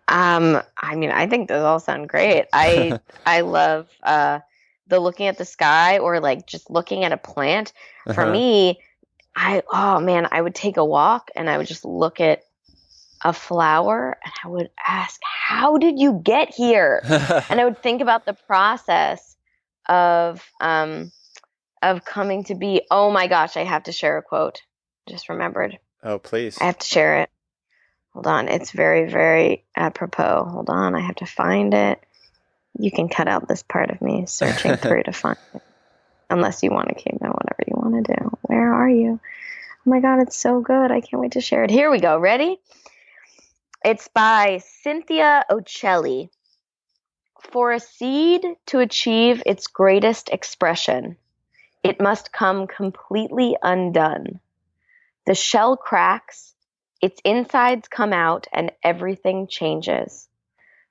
C: I think those all sound great. I love the looking at the sky, or like just looking at a plant. For me, I would take a walk and I would just look at a flower and I would ask, how did you get here? And I would think about the process of coming to be. Oh my gosh, I have to share a quote. Just remembered.
A: Oh, please.
C: I have to share it. Hold on. It's very, very apropos. Hold on. I have to find it. You can cut out this part of me searching through to find it. Unless you want to keep it, whatever you want to do. Where are you? Oh my God, it's so good. I can't wait to share it. Here we go. Ready? It's by Cynthia Ocelli. For a seed to achieve its greatest expression, it must come completely undone. The shell cracks, its insides come out, and everything changes.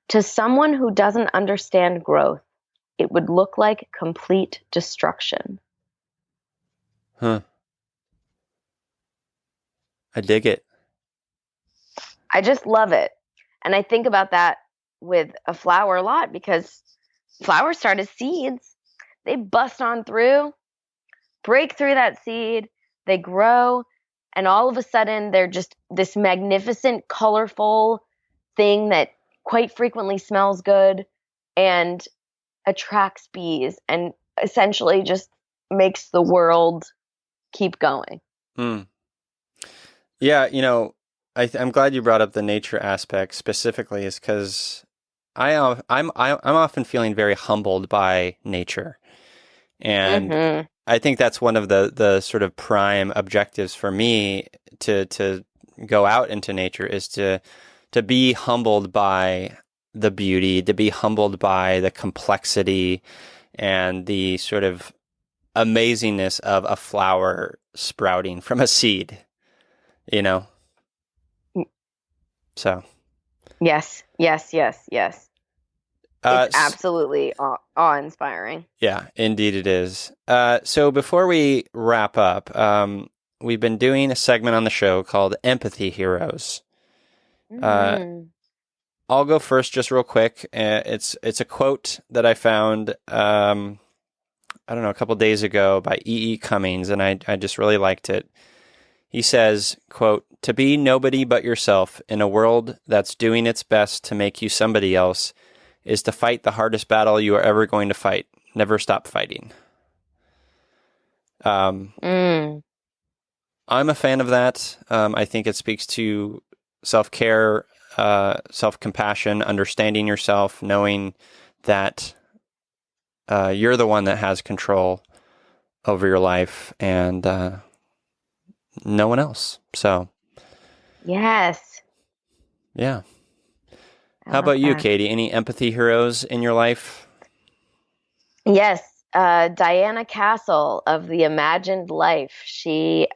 C: To someone who doesn't understand growth, it would look like complete destruction.
A: Huh. I dig it.
C: I just love it. And I think about that with a flower a lot because flowers start as seeds. They bust on through, break through that seed, they grow, and all of a sudden they're just this magnificent, colorful thing that quite frequently smells good and attracts bees and essentially just makes the world keep going.
A: Hmm. Yeah, I'm glad you brought up the nature aspect specifically, is because I'm often feeling very humbled by nature, and
C: Mm-hmm.
A: I think that's one of the sort of prime objectives for me to go out into nature, is to be humbled by the beauty, to be humbled by the complexity and the sort of amazingness of a flower sprouting from a seed, you know? So,
C: Yes, yes, yes, yes. It's
A: s-
C: absolutely awe-inspiring.
A: yeah, indeed it is. So before we wrap up, we've been doing a segment on the show called Empathy Heroes.
C: Mm.
A: I'll go first, just real quick. It's a quote that I found, I don't know, a couple days ago by E. E. Cummings, and I just really liked it. He says, quote, "To be nobody but yourself in a world that's doing its best to make you somebody else is to fight the hardest battle you are ever going to fight. Never stop fighting."
C: Mm.
A: I'm a fan of that. I think it speaks to self-care, self-compassion, understanding yourself, knowing that you're the one that has control over your life and no one else. So,
C: Yes.
A: yeah.
C: I
A: How
C: love
A: about you,
C: that.
A: Katie? Any empathy heroes in your life?
C: Yes. Diana Castle of The Imagined Life. She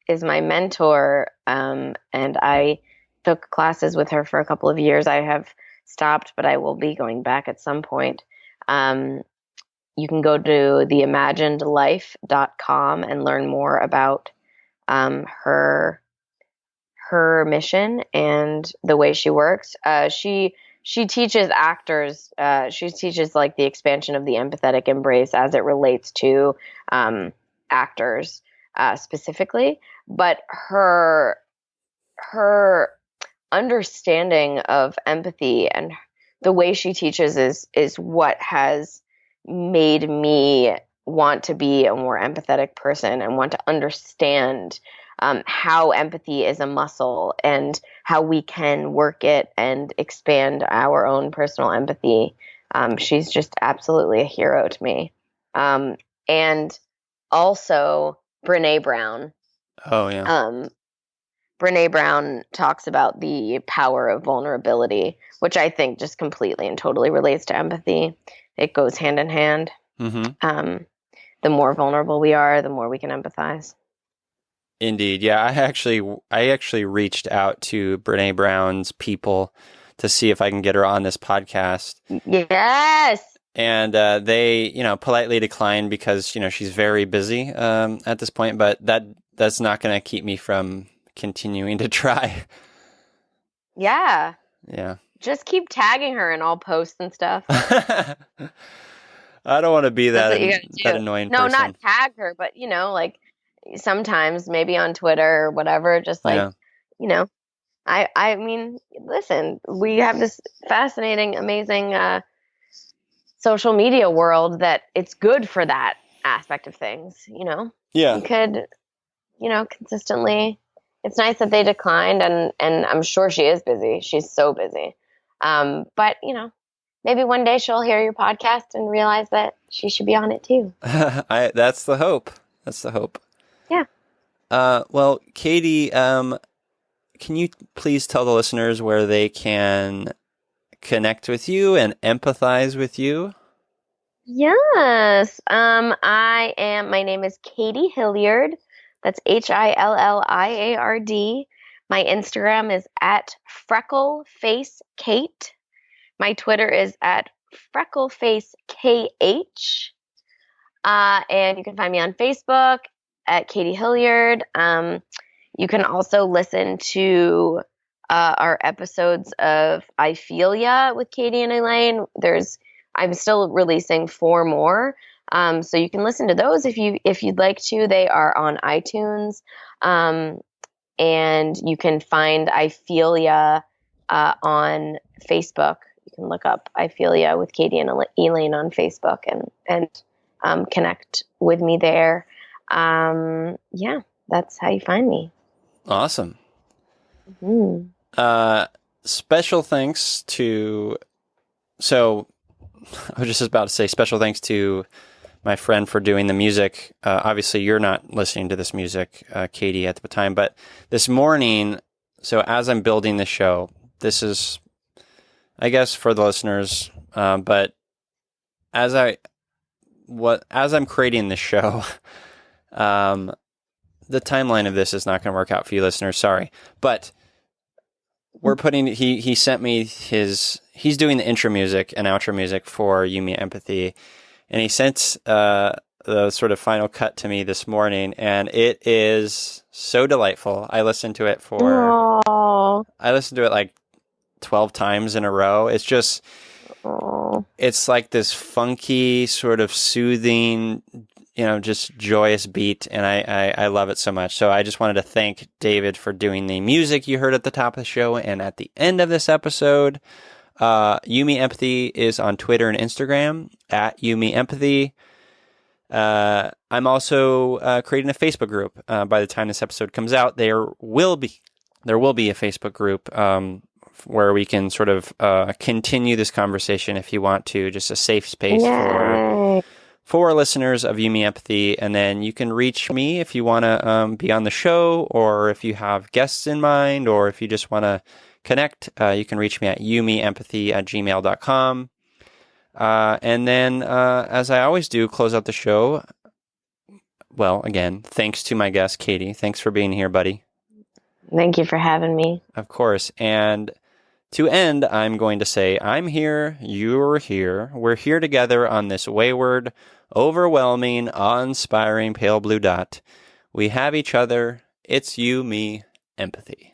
C: is my mentor, and I took classes with her for a couple of years. I have stopped, but I will be going back at some point. You can go to theimaginedlife.com and learn more about her mission and the way she works. She teaches actors. She teaches like the expansion of the empathetic embrace as it relates to actors specifically. But her understanding of empathy and the way she teaches is what has made me want to be a more empathetic person and want to understand how empathy is a muscle and how we can work it and expand our own personal empathy. She's just absolutely a hero to me. And also Brene Brown.
A: Oh, yeah.
C: Brene Brown talks about the power of vulnerability, which I think just completely and totally relates to empathy. It goes hand in hand.
A: Mm-hmm.
C: The more vulnerable we are, the more we can empathize.
A: Indeed. Yeah, I actually reached out to Brene Brown's people to see if I can get her on this podcast.
C: Yes.
A: And they, politely declined because, she's very busy at this point, but that's not going to keep me from continuing to try.
C: Yeah.
A: Yeah.
C: Just keep tagging her in all posts and stuff.
A: I don't want to be
C: That's what you gotta
A: that
C: do.
A: annoying
C: No,
A: person.
C: not tag her, but like sometimes maybe on Twitter or whatever, just like,
A: Yeah.
C: I mean, listen, we have this fascinating, amazing social media world that it's good for that aspect of things,
A: Yeah.
C: You could, consistently. It's nice that they declined, and I'm sure she is busy. She's so busy. But maybe one day she'll hear your podcast and realize that she should be on it too.
A: That's the hope. That's the hope.
C: Yeah.
A: Well, Katie, can can you please tell the listeners where they can connect with you and empathize with you?
C: Yes. My name is Katie Hilliard. That's Hilliard. My Instagram is at FrecklefaceKate. My Twitter is at FrecklefaceKH. And you can find me on Facebook at Katie Hilliard. You can also listen to our episodes of I Feel Ya with Katie and Elaine. I'm still releasing 4 more. So you can listen to those if you'd like to. They are on iTunes. And you can find I Feel Ya on Facebook. You can look up I Feel Ya with Katie and Elaine on Facebook and connect with me there. Yeah, that's how you find me.
A: Awesome.
C: Mm-hmm.
A: Special thanks to, so I was just about to say special thanks to my friend for doing the music. Obviously, you're not listening to this music, Katie, at the time, but this morning, so as I'm building the show, this is, I guess, for the listeners, but as I'm creating the show, the timeline of this is not going to work out for you listeners. Sorry, but we're putting. He sent me his. He's doing the intro music and outro music for You Me Empathy, and he sent the sort of final cut to me this morning, and it is so delightful. I listened to it like 12 times in a row. It's just.
C: Aww.
A: It's like this funky, sort of soothing, just joyous beat, and I love it so much. So I just wanted to thank David for doing the music you heard at the top of the show and at the end of this episode. You Me Empathy is on Twitter and Instagram at You Me Empathy. I'm also creating a Facebook group. By the time this episode comes out, there will be a Facebook group where we can sort of continue this conversation if you want to, just a safe space for listeners of You Me Empathy. And then you can reach me if you want to be on the show, or if you have guests in mind, or if you just want to connect, you can reach me at youmeempathy@gmail.com. And then, as I always do, close out the show. Well, again, thanks to my guest, Katie. Thanks for being here, buddy.
C: Thank you for having me.
A: Of course. And to end, I'm going to say, I'm here, you're here, we're here together on this wayward, overwhelming, awe-inspiring pale blue dot. We have each other. It's you, me, empathy.